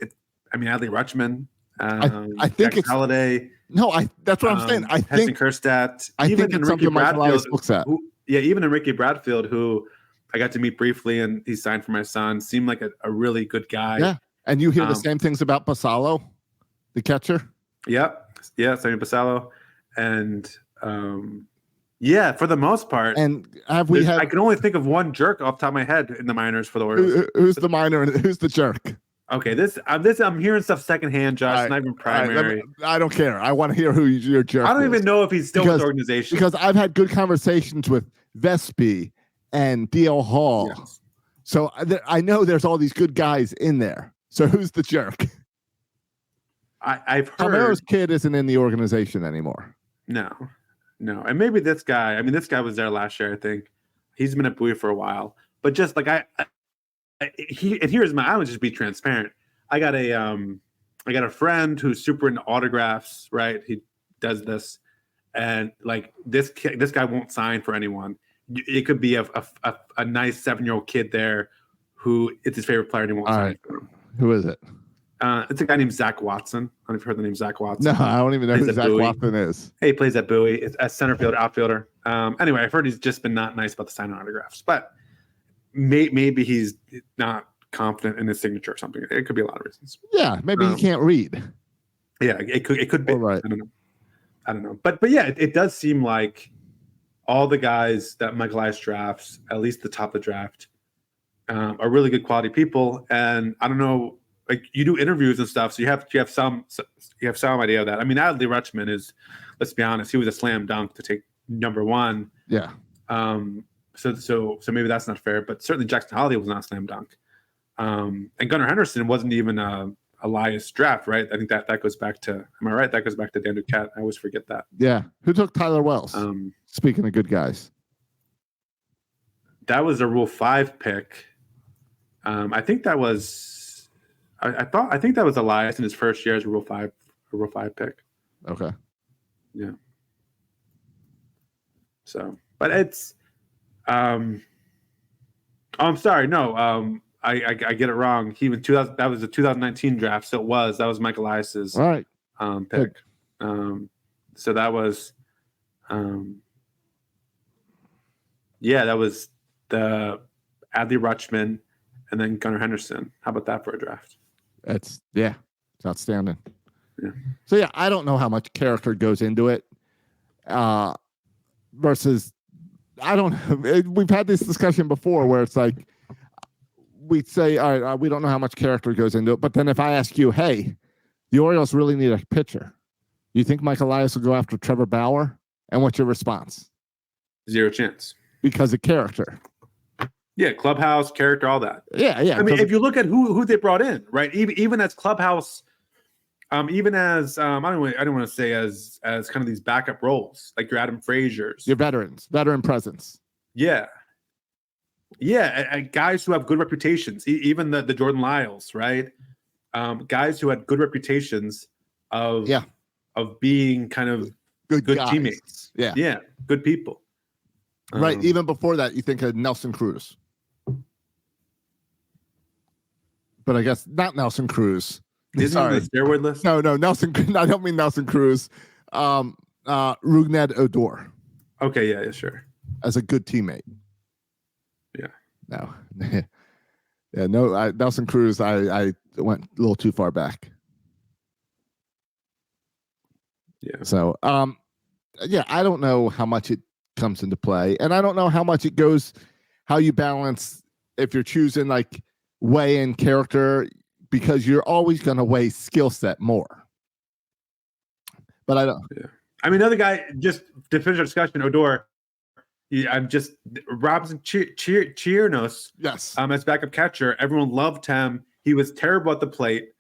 Adley Rutschman, I think it's Holiday. No, that's what I'm saying. I think Kerstedt, I think it's something Mike Elias looks at. Even Ricky Bradfield, who I got to meet briefly, and he signed for my son, seemed like a really good guy. Yeah, and you hear the same things about Basallo, the catcher. Yep, Sammy Basallo, and. For the most part. And I can only think of one jerk off the top of my head in the minors for the Orioles. Who's the minor and who's the jerk? Okay, I'm hearing stuff secondhand, Josh. Right. Not even primary. I don't care. I want to hear who your jerk. I don't even know if he's still with the organization. Because I've had good conversations with Vespi and D.L. Hall. Yes. So I know there's all these good guys in there. So who's the jerk? I've heard Palmero's kid isn't in the organization anymore. No, and maybe this guy. This guy was there last year. I think he's been at Bowie for a while. But just like I would just be transparent. I got a friend who's super into autographs. Right, he does this, and this guy won't sign for anyone. It could be a nice 7-year-old kid there who it's his favorite player and he won't sign for him. Who is it? It's a guy named Zach Watson. I don't know if you've heard the name Zach Watson. No, I don't even know who Zach Watson is. Hey, he plays at Bowie. It's a center field outfielder. Anyway, I've heard he's just been not nice about the signing autographs, but maybe he's not confident in his signature or something. It could be a lot of reasons. Yeah, maybe he can't read. Yeah, it could be. Right. I don't know. But yeah, it does seem like all the guys that Mike Elias drafts, at least the top of the draft, are really good quality people. And I don't know. You do interviews and stuff, so you have some idea of that. Adley Rutschman is, let's be honest, he was a slam dunk to take number one. Yeah. So maybe that's not fair, but certainly Jackson Holiday was not a slam dunk. And Gunnar Henderson wasn't even a Elias draft, right? I think that goes back to. Am I right? That goes back to Dan Duquette. I always forget that. Yeah. Who took Tyler Wells? Speaking of good guys, that was a Rule 5 pick. I think that was. I think that was Elias in his first year as a Rule 5 pick. Okay. Yeah. So, but it's, I'm sorry, no, I get it wrong. He was 2000. That was the 2019 draft, so that was Michael Elias's All right. pick. So that was, that was the Adley Rutschman and then Gunnar Henderson. How about that for a draft? It's outstanding. Yeah. So I don't know how much character goes into it. Versus, I don't know. We've had this discussion before where it's like we say, all right, we don't know how much character goes into it. But then if I ask you, hey, the Orioles really need a pitcher, you think Mike Elias will go after Trevor Bauer? And what's your response? Zero chance. Because of character. Yeah, clubhouse, character, all that. Yeah. I mean, if you look at who they brought in, right? Even as clubhouse, even as I don't want to say as kind of these backup roles, like your Adam Frazier's, your veteran presence. Yeah, and guys who have good reputations, even the Jordan Lyles, right? Guys who had good reputations of being kind of good teammates. Yeah, good people. Right. Even before that, you think of Nelson Cruz. But I guess not Nelson Cruz. Isn't on the steroid list? No, Nelson. I don't mean Nelson Cruz. Rougned Odor. Okay, yeah, sure. As a good teammate. Yeah. No. Nelson Cruz, I went a little too far back. Yeah. So, I don't know how much it comes into play, and I don't know how much it goes, how you balance if you're choosing like weigh in character, because you're always going to weigh skill set more. But I don't. Yeah. I mean, another guy, just to finish our discussion, Odor. I'm just Robinson Chirinos. Yes. As backup catcher, everyone loved him. He was terrible at the plate,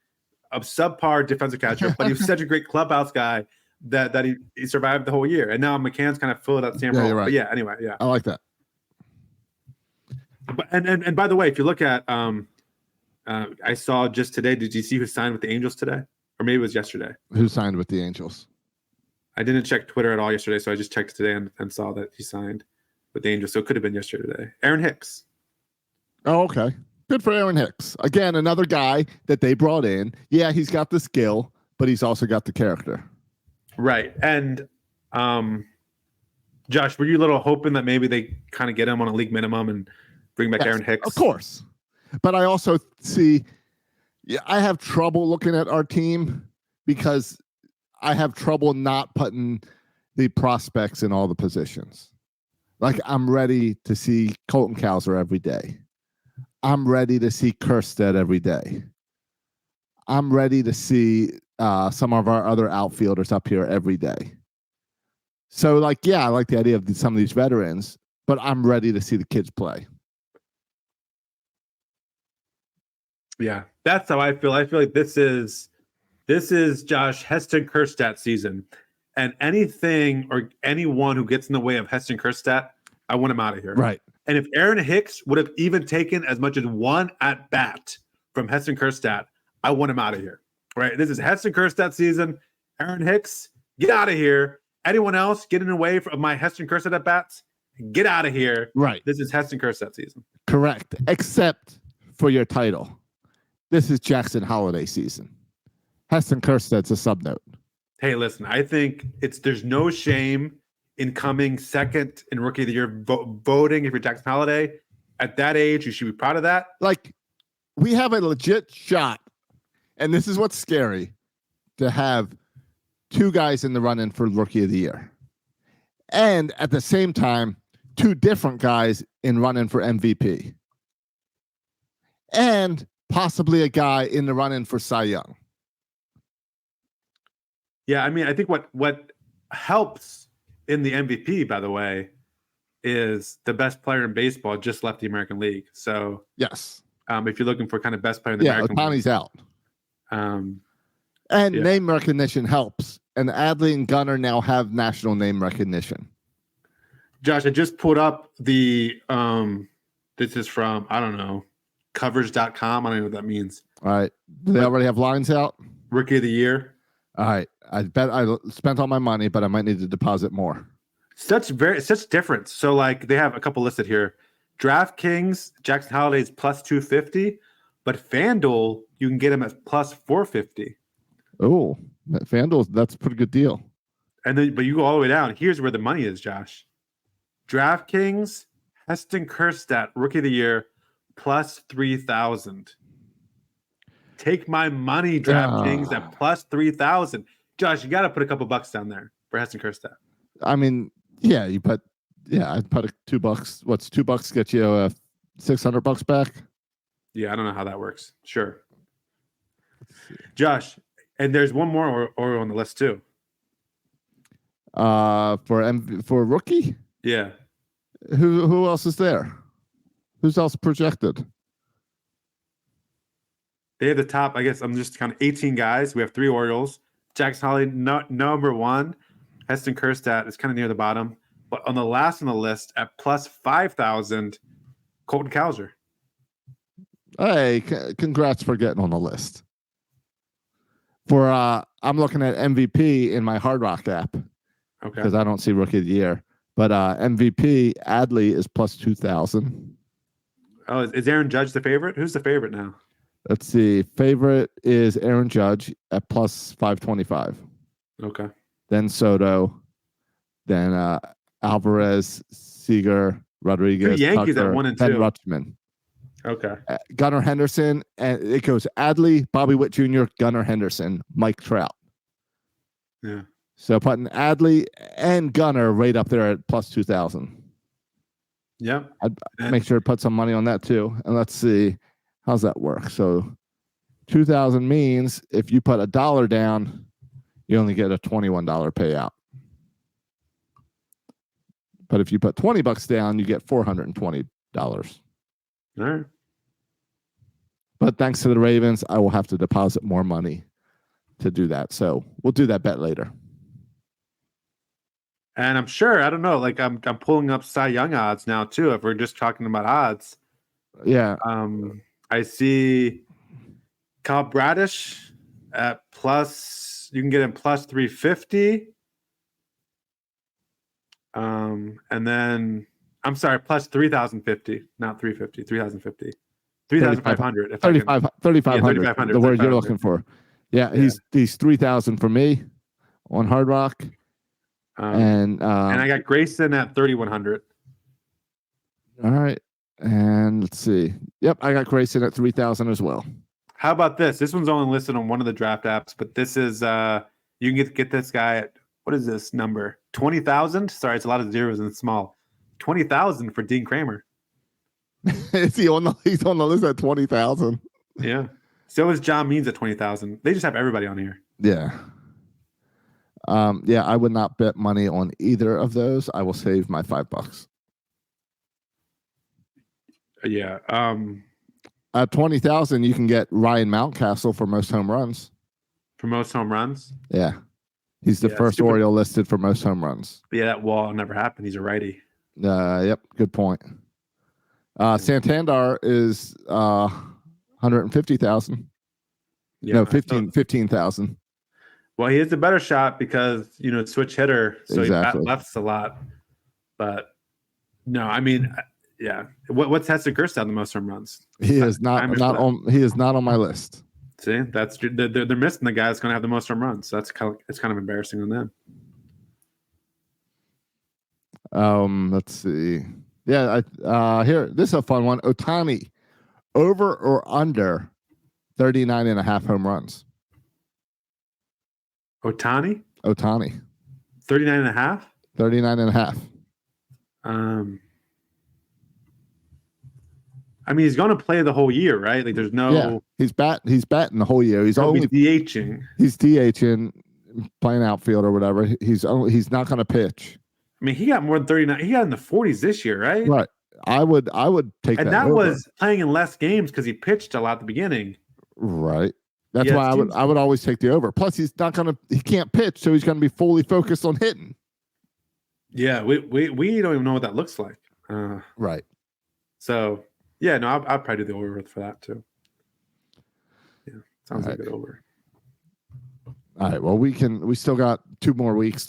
a subpar defensive catcher, but he was such a great clubhouse guy that he survived the whole year. And now McCann's kind of filled that same role. You're right. But yeah, anyway, yeah. I like that. But and by the way, if you look at I saw just today, did you see who signed with the Angels today? Or maybe it was yesterday. Who signed with the Angels? I didn't check Twitter at all yesterday, so I just checked today and saw that he signed with the Angels. So it could have been yesterday. Aaron Hicks. Oh, okay. Good for Aaron Hicks. Again, another guy that they brought in. Yeah, he's got the skill, but he's also got the character. Right. And Josh, were you a little hoping that maybe they kind of get him on a league minimum and bring back Aaron Hicks? Of course. But I also see, I have trouble looking at our team because I have trouble not putting the prospects in all the positions. Like, I'm ready to see Colton Cowser every day. I'm ready to see Kerstead every day. I'm ready to see some of our other outfielders up here every day. So, I like the idea of some of these veterans, but I'm ready to see the kids play. Yeah, that's how I feel. I feel like this is Josh Heston Kjerstad season, and anything or anyone who gets in the way of Heston Kjerstad, I want him out of here. Right. And if Aaron Hicks would have even taken as much as one at bat from Heston Kjerstad, I want him out of here. Right. This is Heston Kjerstad season. Aaron Hicks, get out of here. Anyone else getting away from my Heston Kjerstad at bats, get out of here. Right. This is Heston Kjerstad season. Correct. Except for your title. This is Jackson Holiday season. Heston Kjerstad's a sub note. Hey, listen, I think there's no shame in coming second in Rookie of the Year voting if you're Jackson Holiday. At that age, you should be proud of that. Like, we have a legit shot, and this is what's scary, to have two guys in the run-in for Rookie of the Year. And at the same time, two different guys in run-in for MVP. And possibly a guy in the run-in for Cy Young. Yeah, I mean, I think what helps in the MVP, by the way, is the best player in baseball just left the American League. So yes, if you're looking for kind of best player in the American League, Otani's out. And name recognition helps. And Adley and Gunnar now have national name recognition. Josh, I just pulled up the this is from, I don't know, coverage.com. I don't know what that means. All right. Do they already have lines out? Rookie of the Year. All right. I bet I spent all my money, but I might need to deposit more. Such difference. So like they have a couple listed here. DraftKings, Jackson Holiday's plus 250, but FanDuel, you can get him at plus 450. Oh, FanDuel, that's a pretty good deal. And then, but you go all the way down. Here's where the money is, Josh. DraftKings, Heston Kjerstad, Rookie of the Year, plus 3,000. Take my money, DraftKings, at plus 3,000. Josh, you got to put a couple bucks down there for Heston Kjerstad. I mean, yeah, I'd put $2. What's $2 get you $600 back? Yeah, I don't know how that works. Sure. Josh, and there's one more Oriole on the list too. For rookie? Yeah. Who else is there? Who's else projected? They have the top, I guess I'm just kind of 18 guys. We have 3 Orioles. Jackson Holliday, number 1. Heston Kjerstad is kind of near the bottom. But on the last on the list at plus 5,000, Colton Cowser. Hey, congrats for getting on the list. For I'm looking at MVP in my Hard Rock app. Okay. Because I don't see Rookie of the Year. But MVP, Adley is plus 2,000. Oh, is Aaron Judge the favorite? Who's the favorite now? Let's see. Favorite is Aaron Judge at plus 525. Okay. Then Soto. Then Alvarez, Seager, Rodriguez, Yankees Tucker, at 1 and 2. Ben Rutschman. Okay. Gunnar Henderson, and it goes Adley, Bobby Witt Jr., Gunnar Henderson, Mike Trout. Yeah. So putting Adley and Gunnar right up there at plus 2,000. Yeah. I'd make sure to put some money on that too. And let's see, how's that work? So 2,000 means if you put $1 down, you only get a $21 payout. But if you put $20 down, you get $420. All right. But thanks to the Ravens, I will have to deposit more money to do that. So we'll do that bet later. And I'm sure, I don't know, like I'm pulling up Cy Young odds now too, if we're just talking about odds. Yeah. I see Kyle Bradish at plus, you can get him plus 350. And then I'm sorry, plus 3,050, not 350, 3,050. 3,500. 3,500. The word you're looking for. Yeah, he's 3,000 for me on Hard Rock. And I got Grayson at 3,100. All right. And let's see. Yep, I got Grayson at 3,000 as well. How about this? This one's only listed on one of the draft apps, but this is you can get this guy at, what is this number? 20,000? Sorry, it's a lot of zeros and it's small. 20,000 for Dean Kramer. Is he on the? He's on the list at 20,000. Yeah. So is John Means at 20,000. They just have everybody on here. Yeah. Yeah, I would not bet money on either of those. I will save my $5. Yeah. At 20,000, you can get Ryan Mountcastle for most home runs. For most home runs? Yeah. He's the first Oriole listed for most home runs. Yeah, that wall never happened. He's a righty. Yep, good point. Santander is 150,000. Yeah, no, 15,000. Well, he is a better shot because, switch hitter, so exactly. He lefts a lot. But no, I mean, yeah. What's Heston Kjerstad the most home runs? He is not on my list. See, that's they're missing the guy that's going to have the most home runs. So it's kind of embarrassing on them. Let's see. Yeah, here, this is a fun one. Ohtani, over or under 39.5 home runs? Ohtani? 39.5. 39.5? I mean, he's going to play the whole year, right? Like, there's no. Yeah, he's batting the whole year. He's only DHing. He's DHing, playing outfield or whatever. He's not going to pitch. I mean, he got more than 39. He got in the 40s this year, right? Right. I would take that. And that was playing in less games because he pitched a lot at the beginning. Right. That's why I would always take the over. Plus, he can't pitch, so he's going to be fully focused on hitting. Yeah, we don't even know what that looks like. Right. So, yeah, no, I'll probably do the over for that too. Yeah, sounds like it over. All right. Well, we still got 3 more weeks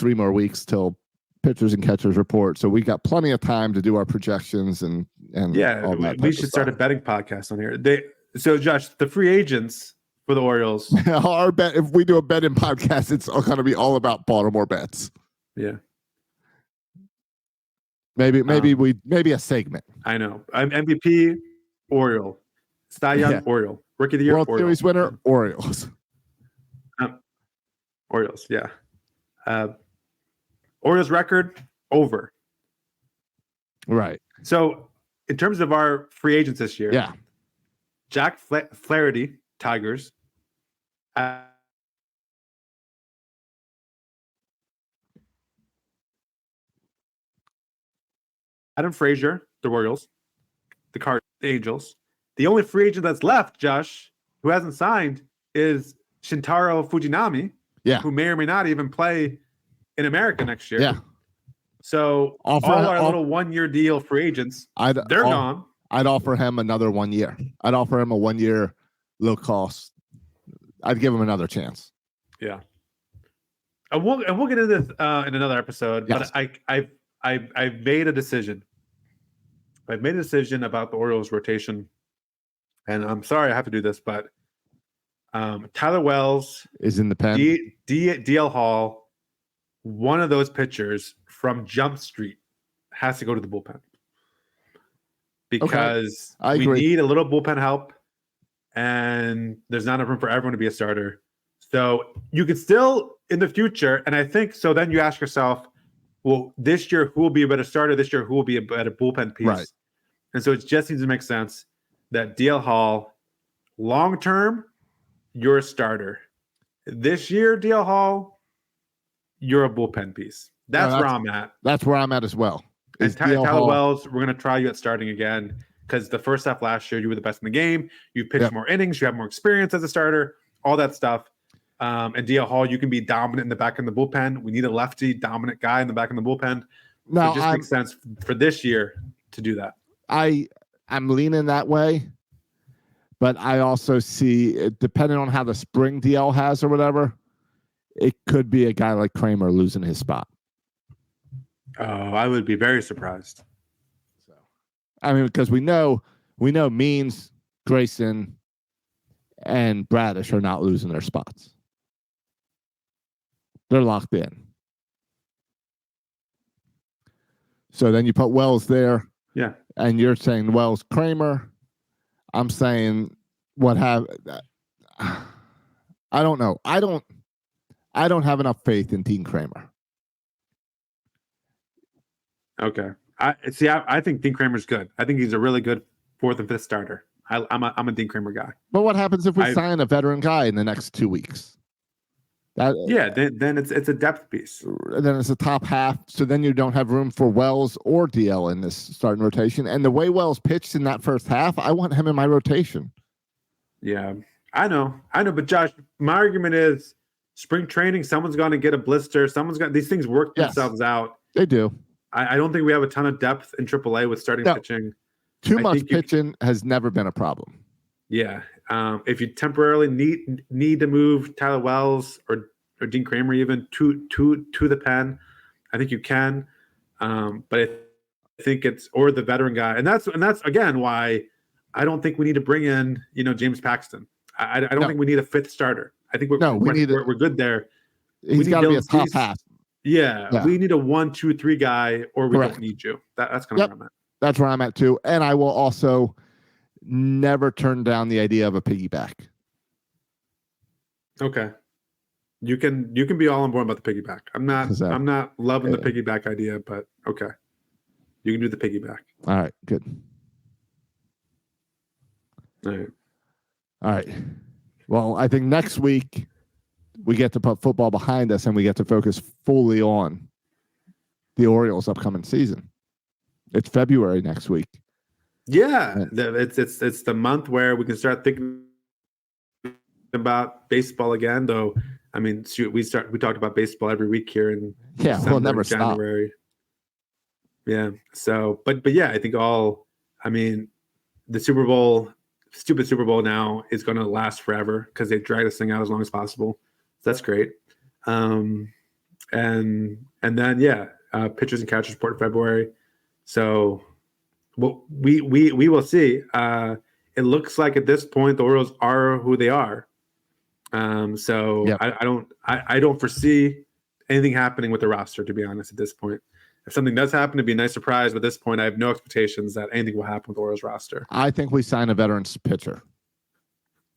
till pitchers and catchers report. So we got plenty of time to do our projections and yeah, all that we should start a betting podcast on here. So Josh, the free agents for the Orioles. Our bet, if we do a betting podcast, it's going to be all about Baltimore bets. Yeah. Maybe a segment. I know. I'm MVP, Oriole. Cy Young, Oriole. Rookie of the Year, World Oriole. Series winner, Orioles. Orioles, yeah. Orioles record, over. Right. So, in terms of our free agents this year, Yeah. Jack Flaherty, Tigers. Adam Frazier, the Royals. The Angels. The only free agent that's left, Josh, who hasn't signed, is Shintaro Fujinami, who may or may not even play in America next year. Yeah. So all our little 1-year deal free agents, they're gone. I'd offer him another 1 year. I'd offer him a 1 year low cost. I'd give him another chance. Yeah. And we'll get into this in another episode. Yes. But I've made a decision. I've made a decision about the Orioles rotation. And I'm sorry I have to do this, but Tyler Wells is in the pen. DL Hall, one of those pitchers from Jump Street has to go to the bullpen. Because we need a little bullpen help, and there's not enough room for everyone to be a starter. So you could still, in the future, and I think so then you ask yourself, well, this year, who will be a better starter? This year, who will be a better bullpen piece? Right. And so it just seems to make sense that DL Hall, long-term, you're a starter. This year, DL Hall, you're a bullpen piece. That's where I'm at. That's where I'm at as well. And Tyler Wells, we're going to try you at starting again because the first half last year, you were the best in the game. You pitched more innings. You have more experience as a starter, all that stuff. And DL Hall, you can be dominant in the back of the bullpen. We need a lefty dominant guy in the back of the bullpen. Now, it just makes sense for this year to do that. I'm leaning that way, but I also see, depending on how the spring DL has or whatever, it could be a guy like Kramer losing his spot. Oh, I would be very surprised. So, I mean, because we know Means, Grayson, and Bradish are not losing their spots. They're locked in. So then you put Wells there. Yeah. And you're saying Wells, Kramer. I'm saying I don't know. I don't have enough faith in Dean Kramer. Okay. I think Dean Kramer's good. I think he's a really good 4th and 5th starter. I'm a Dean Kramer guy. But what happens if we sign a veteran guy in the next 2 weeks? Then it's a depth piece. Then it's a top half. So then you don't have room for Wells or DL in this starting rotation. And the way Wells pitched in that first half, I want him in my rotation. Yeah, I know. But Josh, my argument is spring training, someone's going to get a blister. These things work themselves out. They do. I don't think we have a ton of depth in AAA with starting pitching. Too much pitching has never been a problem. Yeah. If you temporarily need to move Tyler Wells or Dean Kramer even to the pen, I think you can. But I think it's or the veteran guy, and that's again why I don't think we need to bring in James Paxton. I don't think we need a 5th starter. I think we're good there. He's got to be a top half. Yeah, we need a 1, 2, 3 guy, or we don't need you. That's kind of where I'm at. That's where I'm at too. And I will also never turn down the idea of a piggyback. Okay. You can be all on board about the piggyback. I'm not loving the piggyback idea, but okay. You can do the piggyback. All right, good. All right. Well, I think next week we get to put football behind us and we get to focus fully on the Orioles' upcoming season. It's February next week. Yeah, it's the month where we can start thinking about baseball again. Though, I mean, we talked about baseball every week here in December, we'll never January. Stop. Yeah. So, but yeah, I think the Super Bowl, stupid Super Bowl now is going to last forever because they drag this thing out as long as possible. So that's great. And then pitchers and catchers report in February. So we will see. It looks like at this point the Orioles are who they are. So Yep. I don't foresee anything happening with the roster, to be honest, at this point. If something does happen, it'd be a nice surprise. But at this point, I have no expectations that anything will happen with the Orioles roster. I think we sign a veterans pitcher.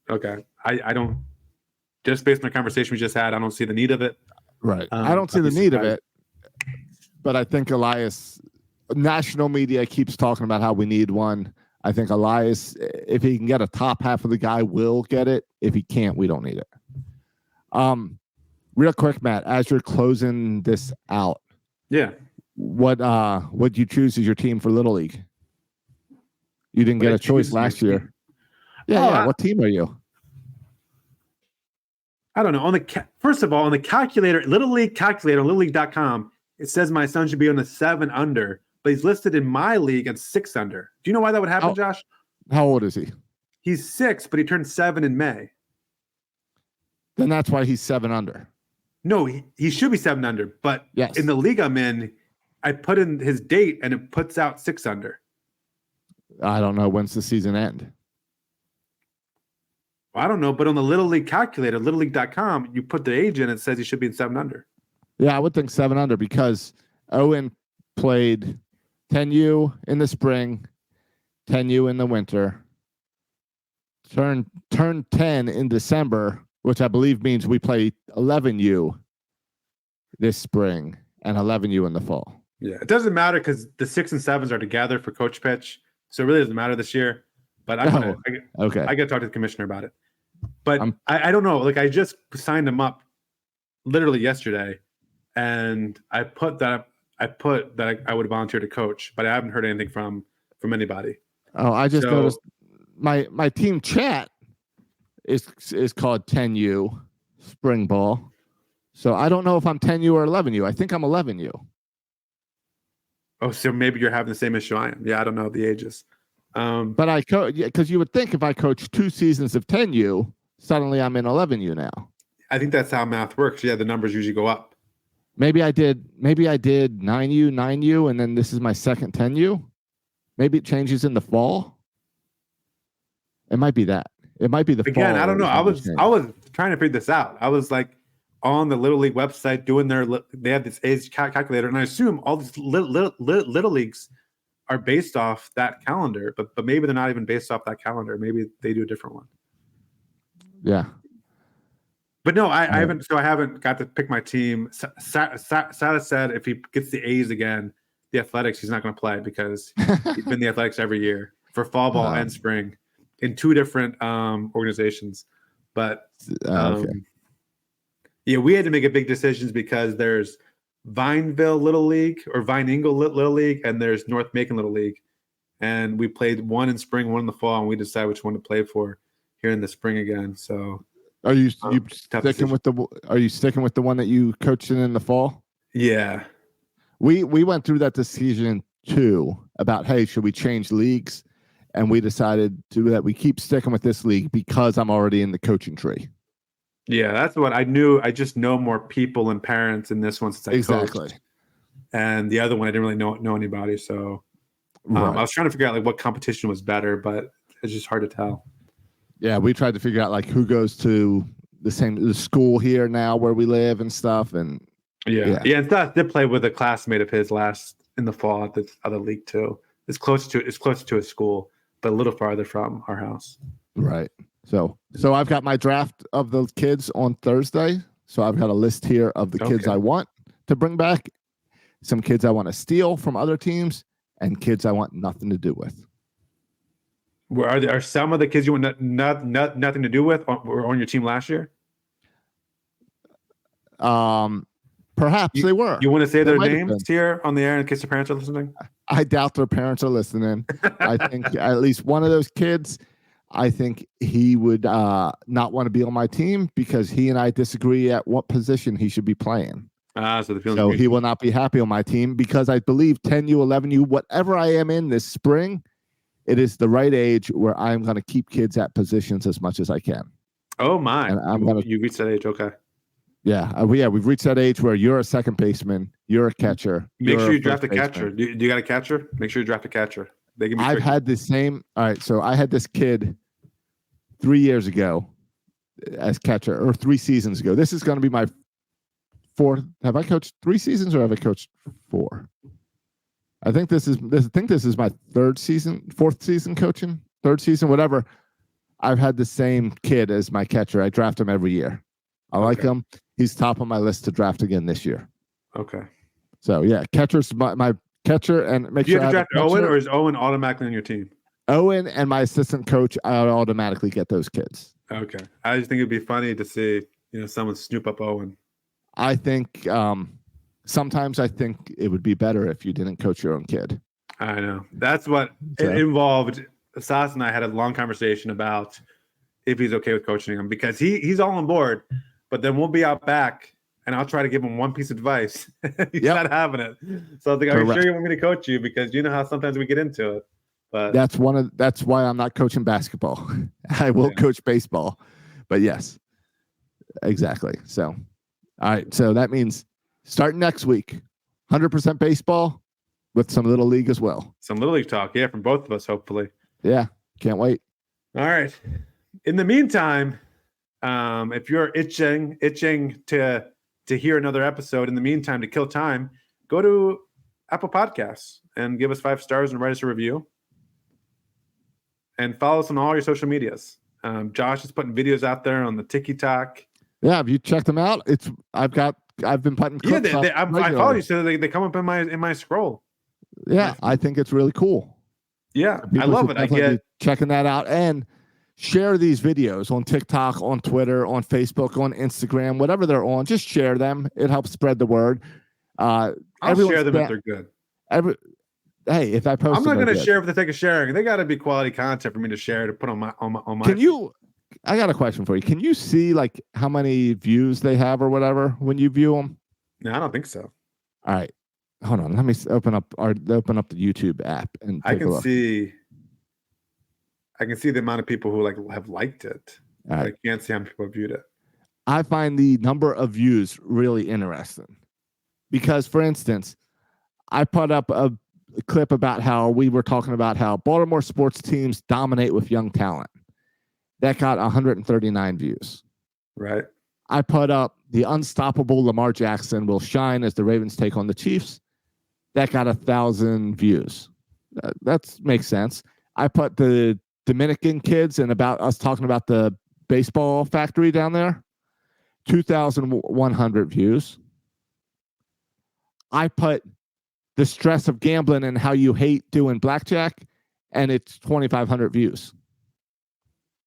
Okay. I don't, just based on the conversation we just had, I don't see the need of it. Right. I don't see the need of it. But I think Elias, national media keeps talking about how we need one. I think Elias, if he can get a top half of the guy, will get it. If he can't, we don't need it. Real quick, Matt, as you're closing this out, Yeah. What you choose as your team for Little League? You didn't get a choice last year. Yeah. What team are you? I don't know. First of all, on the calculator, Little League calculator on littleleague.com, it says my son should be on the 7 under, but he's listed in my league at 6 under. Do you know why that would happen, Josh? How old is he? He's 6, but he turned 7 in May. Then that's why he's 7 under. No, he should be 7 under, but yes. In the league I'm in, I put in his date and it puts out 6 under. I don't know. When's the season end? Well, I don't know, but on the Little League calculator, littleleague.com, you put the age in, it says he should be in 7 under. Yeah, I would think 7 under because Owen played 10U in the spring, 10U in the winter, turned 10 in December, which I believe means we play 11U this spring and 11U in the fall. Yeah, it doesn't matter because the 6 and 7s are together for coach pitch, so it really doesn't matter this year. But I got to talk to the commissioner about it. But I don't know. Like I just signed him up literally yesterday, and I put that I would volunteer to coach, but I haven't heard anything from anybody. Oh, I just noticed my team chat is called 10U spring ball. So I don't know if I'm 10U or 11U. I think I'm 11U. Oh, so maybe you're having the same issue I am. Yeah, I don't know the ages. But I coach because you would think if I coach 2 seasons of 10U, suddenly I'm in 11U now. I think that's how math works. Yeah, the numbers usually go up. Maybe I did 9U, and then this is my second 10U. Maybe it changes in the fall. It might be that. It might be the fall. Again, I don't know. I was trying to figure this out. I was like on the Little League website doing they have this age calculator, and I assume all these little leagues are based off that calendar, but maybe they're not even based off that calendar. Maybe they do a different one. Yeah. But no, I haven't. So I haven't got to pick my team. Sada said if he gets the A's again, the Athletics, he's not going to play because he's been the Athletics every year for fall ball and spring in 2 different organizations. But yeah, we had to make a big decisions because there's Vineville Little League or Vine Ingle Little League, and there's North Macon Little League. And we played one in spring, one in the fall, and we decided which one to play for here in the spring again. So are you sticking with the one that you coached in the fall? Yeah. We went through that decision too about, hey, should we change leagues? And we decided that we keep sticking with this league because I'm already in the coaching tree. Yeah, that's what I knew. I just know more people and parents in this one since I coached. And the other one, I didn't really know anybody. So I was trying to figure out like what competition was better, but it's just hard to tell. Yeah, we tried to figure out like who goes to the school here now where we live and stuff. And yeah. And Seth did play with a classmate of his in the fall at the other league too. It's close to his school, but a little farther from our house. Right. So I've got my draft of the kids on Thursday. So I've got a list here of the kids I want to bring back, some kids I want to steal from other teams, and kids I want nothing to do with. Are some of the kids you want nothing to do with were on your team last year? Perhaps they were. You want to say their names here on the air in case their parents are listening? I doubt their parents are listening. I think at least one of those kids, I think he would not want to be on my team because he and I disagree at what position he should be playing. So he will not be happy on my team because I believe 10U, 11U, whatever I am in this spring, it is the right age where I'm going to keep kids at positions as much as I can. Oh my! And you reached that age, okay? We've reached that age where you're a second baseman, you're a catcher. Make sure you're you draft a first catcher. baseman. Do you got a catcher? Make sure you draft a catcher. They can be I've tricky. had the same. All right, so I had this kid 3 years ago as catcher, or 3 seasons ago. This is going to be my 4th. Have I coached 3 seasons, or have I coached 4? I think this is my 4th season coaching, 3rd season, whatever. I've had the same kid as my catcher. I draft him every year. I like him. He's top on my list to draft again this year. Okay. So yeah, catcher's my catcher, and make Do you sure have to draft I have a Owen, catcher. or is Owen automatically on your team? Owen and my assistant coach, I automatically get those kids. Okay. I just think it'd be funny to see, someone snoop up Owen. I think sometimes I think it would be better if you didn't coach your own kid. I know. That's what So- it involved. Sas and I had a long conversation about if he's okay with coaching him, because he's all on board, but then we'll be out back and I'll try to give him one piece of advice. He's not having it. So I think, are you sure you want me to coach you? Because you know how sometimes we get into it. But that's why I'm not coaching basketball. I will coach baseball. But yes, exactly. So, all right. So that means starting next week, 100% baseball with some little league as well. Some little league talk, from both of us, hopefully. Yeah, can't wait. All right. In the meantime, if you're itching to hear another episode, in the meantime, to kill time, go to Apple Podcasts and give us 5 stars and write us a review. And follow us on all your social medias. Josh is putting videos out there on the TikTok. Yeah, have you checked them out? I've been putting clips up I follow you, so they come up in my scroll. Yeah, I think it's really cool. Yeah, People I love should it. I definitely get be checking that out, and share these videos on TikTok, on Twitter, on Facebook, on Instagram, whatever they're on. Just share them. It helps spread the word. I'll share them if they're good. Hey, if I post, I'm not going to share for the sake of sharing. They got to be quality content for me to share, to put on my. Can you? I got a question for you. Can you see like how many views they have or whatever when you view them? No, I don't think so. All right, hold on. Let me open up the YouTube app and take a look. I can see the amount of people who have liked it. Right. I can't see how many people have viewed it. I find the number of views really interesting because, for instance, I put up a clip about how we were talking about how Baltimore sports teams dominate with young talent. That got 139 views. Right. I put up the unstoppable Lamar Jackson will shine as the Ravens take on the Chiefs. That got 1,000 views. That makes sense. I put the Dominican kids and about us talking about the baseball factory down there. 2,100 views. I put the stress of gambling and how you hate doing blackjack, and it's 2,500 views.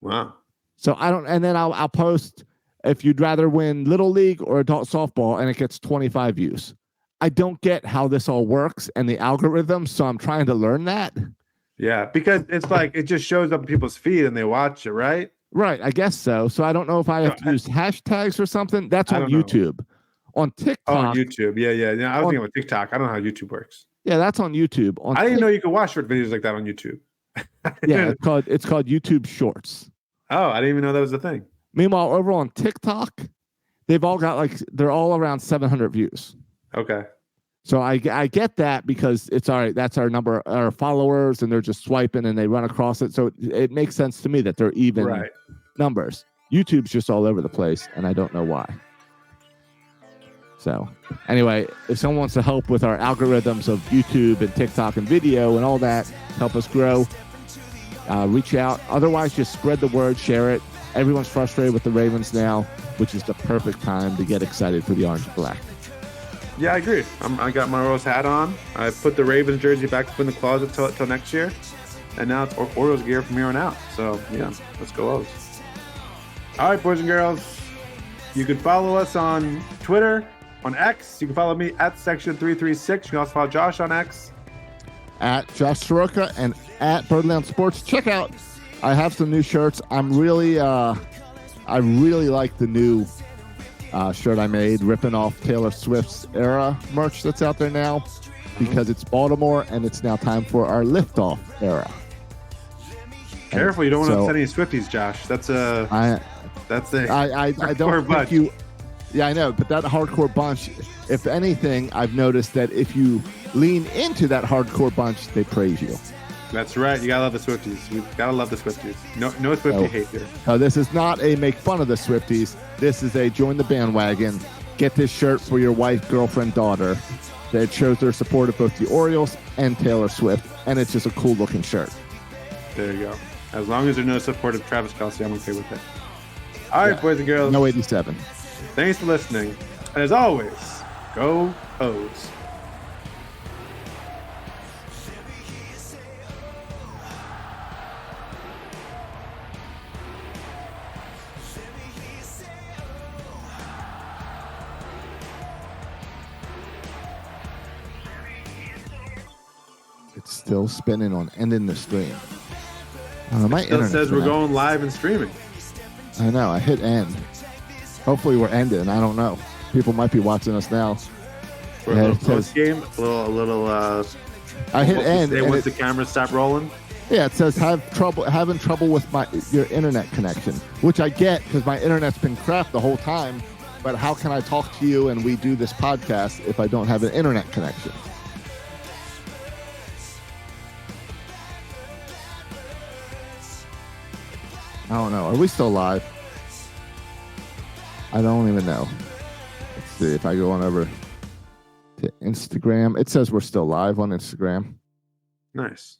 Wow. So and then I'll post if you'd rather win Little League or adult softball, and it gets 25 views. I don't get how this all works and the algorithm, so I'm trying to learn that. Yeah, because it's like it just shows up in people's feed and they watch it, right? Right, I guess so. So I don't know if I have to use hashtags or something. That's on YouTube. On TikTok. Oh, on YouTube. Yeah. I was thinking about TikTok. I don't know how YouTube works. Yeah, that's on YouTube. I didn't even know you could watch short videos like that on YouTube. Yeah, it's called YouTube Shorts. Oh, I didn't even know that was a thing. Meanwhile, over on TikTok, they've all got they're all around 700 views. Okay. So I get that because it's all right. That's our followers, and they're just swiping and they run across it. So it makes sense to me that they're even numbers. YouTube's just all over the place, and I don't know why. So anyway, if someone wants to help with our algorithms of YouTube and TikTok and video and all that, help us grow, reach out. Otherwise, just spread the word, share it. Everyone's frustrated with the Ravens now, which is the perfect time to get excited for the orange and black. Yeah, I agree. I got my Orioles hat on. I put the Ravens jersey back up in the closet till next year. And now it's Orioles gear from here on out. So, yeah, let's go O's. All right, boys and girls. You can follow us on Twitter, on X. You can follow me at Section336. You can also follow Josh on X. At Josh Soroka and at Birdland Sports. Check out, I have some new shirts. I really like the new shirt I made, ripping off Taylor Swift's era merch that's out there now because it's Baltimore and it's now time for our liftoff era. Careful, you don't want to upset any Swifties, Josh. I don't think you. Yeah, I know, but that hardcore bunch, if anything, I've noticed that if you lean into that hardcore bunch, they praise you. That's right. You gotta love the Swifties. You gotta love the Swifties. No Swiftie hate here. This is not a make fun of the Swifties. This is a join the bandwagon. Get this shirt for your wife, girlfriend, daughter. That shows their support of both the Orioles and Taylor Swift, and it's just a cool looking shirt. There you go. As long as there's no support of Travis Kelce, I'm okay with it. All right, boys and girls. No 87. Thanks for listening. And as always, go O's. It's still spinning on ending the stream. My It still internet says we're going live and streaming. I know. I hit end. Hopefully we're ending. I don't know. People might be watching us now. For a little post game, a little. I hit end. Once the cameras stop rolling. Yeah, it says having trouble with your internet connection, which I get because my internet's been crap the whole time. But how can I talk to you and we do this podcast if I don't have an internet connection? I don't know. Are we still live? I don't even know. Let's see if I go on over to Instagram. It says we're still live on Instagram. Nice.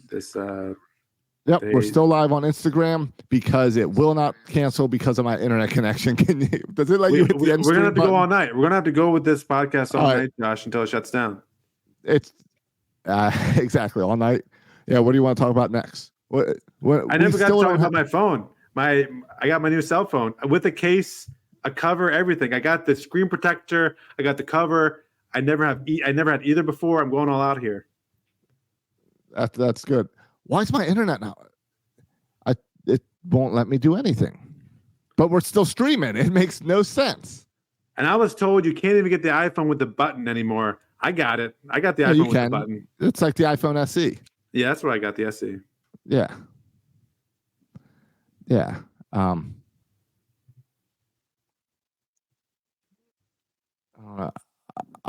This Yep, we're still live on Instagram because it will not cancel because of my internet connection. Can you? Does it let you hit the end? We're gonna have to go all night. We're gonna have to go with this podcast all right. night, Josh, until it shuts down. It's exactly all night. Yeah. What do you want to talk about next? What I never got to talk about my phone. I got my new cell phone with a case, a cover, everything. I got the screen protector. I got the cover. I never had either before. I'm going all out here. That's good. Why is my internet now? It won't let me do anything. But we're still streaming. It makes no sense. And I was told you can't even get the iPhone with the button anymore. I got it. I got the iPhone with the button. It's like the iPhone SE. Yeah, that's what I got, the SE. Yeah. Yeah. I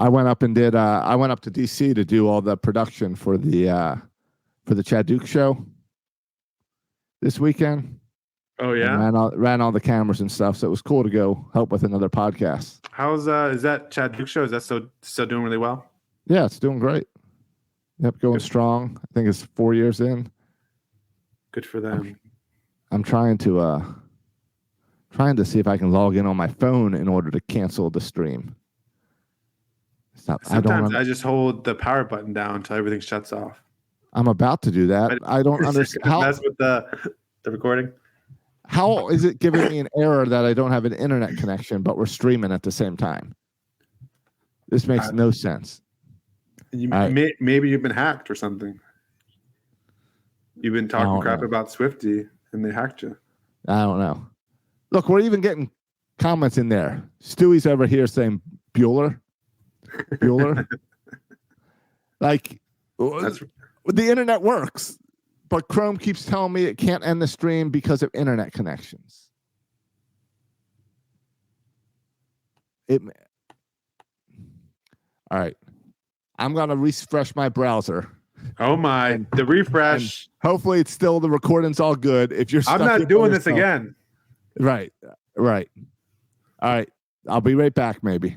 went up and did I went up to DC to do all the production for the Chad Duke show this weekend. Oh yeah. Ran all the cameras and stuff, so it was cool to go help with another podcast. How's is that Chad Duke show? Is that still doing really well? Yeah, it's doing great. Yep, going strong. I think it's 4 years in. Good for them. I'm trying to see if I can log in on my phone in order to cancel the stream. Sometimes I just hold the power button down until everything shuts off. I'm about to do that. I don't understand how. Mess with the recording. How is it giving me an error that I don't have an internet connection, but we're streaming at the same time? This makes no sense. Maybe you've been hacked or something. You've been talking crap about Swifty and they hacked you. I don't know. Look, we're even getting comments in there. Stewie's over here saying Bueller. Like, the internet works, but Chrome keeps telling me it can't end the stream because of internet connections. All right. I'm going to refresh my browser. Oh my, the refresh. And hopefully it's still, the recording's all good. If you're stuck, I'm not doing this again. Right. All right. I'll be right back, maybe.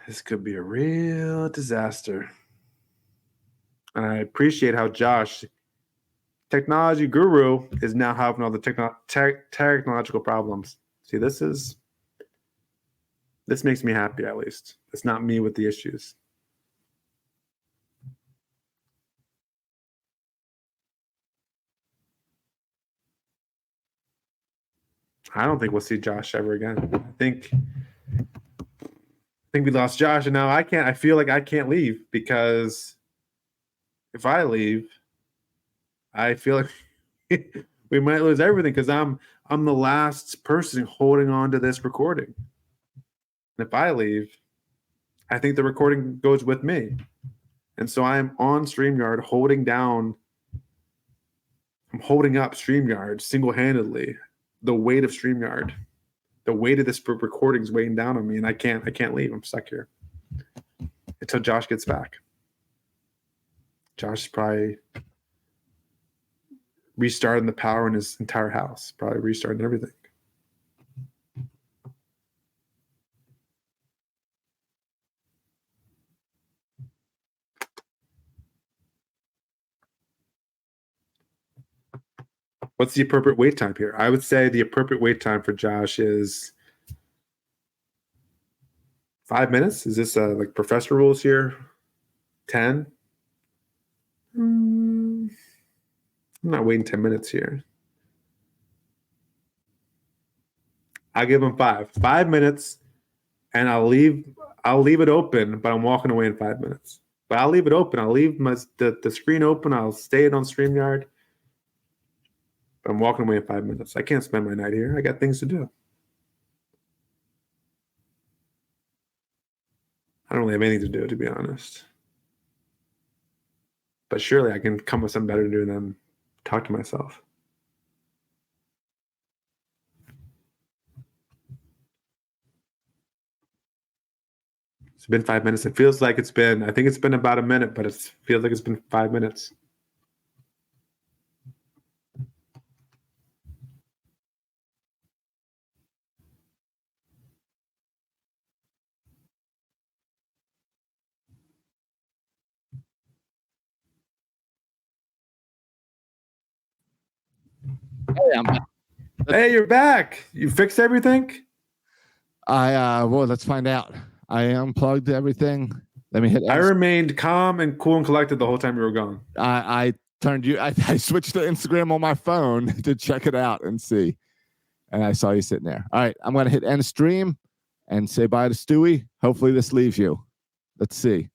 This could be a real disaster. And I appreciate how Josh, technology guru, is now having all the technological problems. See, this makes me happy, at least. It's not me with the issues. I don't think we'll see Josh ever again. I think we lost Josh, and now I feel like I can't leave, because if I leave, I feel like we might lose everything, because I'm the last person holding on to this recording. And if I leave, I think the recording goes with me. And so I'm on StreamYard holding down I'm holding up StreamYard single-handedly. The weight of StreamYard, the weight of this recording is weighing down on me, and I can't leave. I'm stuck here until Josh gets back. Josh is probably restarting the power in his entire house, probably restarting everything. What's the appropriate wait time here? I would say the appropriate wait time for Josh is 5 minutes. Is this like professor rules here? 10? I'm not waiting 10 minutes here. I'll give him 5. 5 minutes, and I'll leave it open, but I'm walking away in 5 minutes. But I'll leave it open. I'll leave the screen open. I'll stay it on StreamYard. But I'm walking away in 5 minutes. I can't spend my night here. I got things to do. I don't really have anything to do, to be honest. But surely I can come with something better to do than talk to myself. It's been 5 minutes. It feels like I think it's been about a minute, but it feels like it's been 5 minutes. Hey, I'm back. Hey, you're back. You fixed everything? Well, let's find out. I unplugged everything. Let me hit. I remained calm and cool and collected the whole time you were gone. I switched to Instagram on my phone to check it out and see. And I saw you sitting there. All right, I'm going to hit end stream and say bye to Stewie. Hopefully this leaves you. Let's see.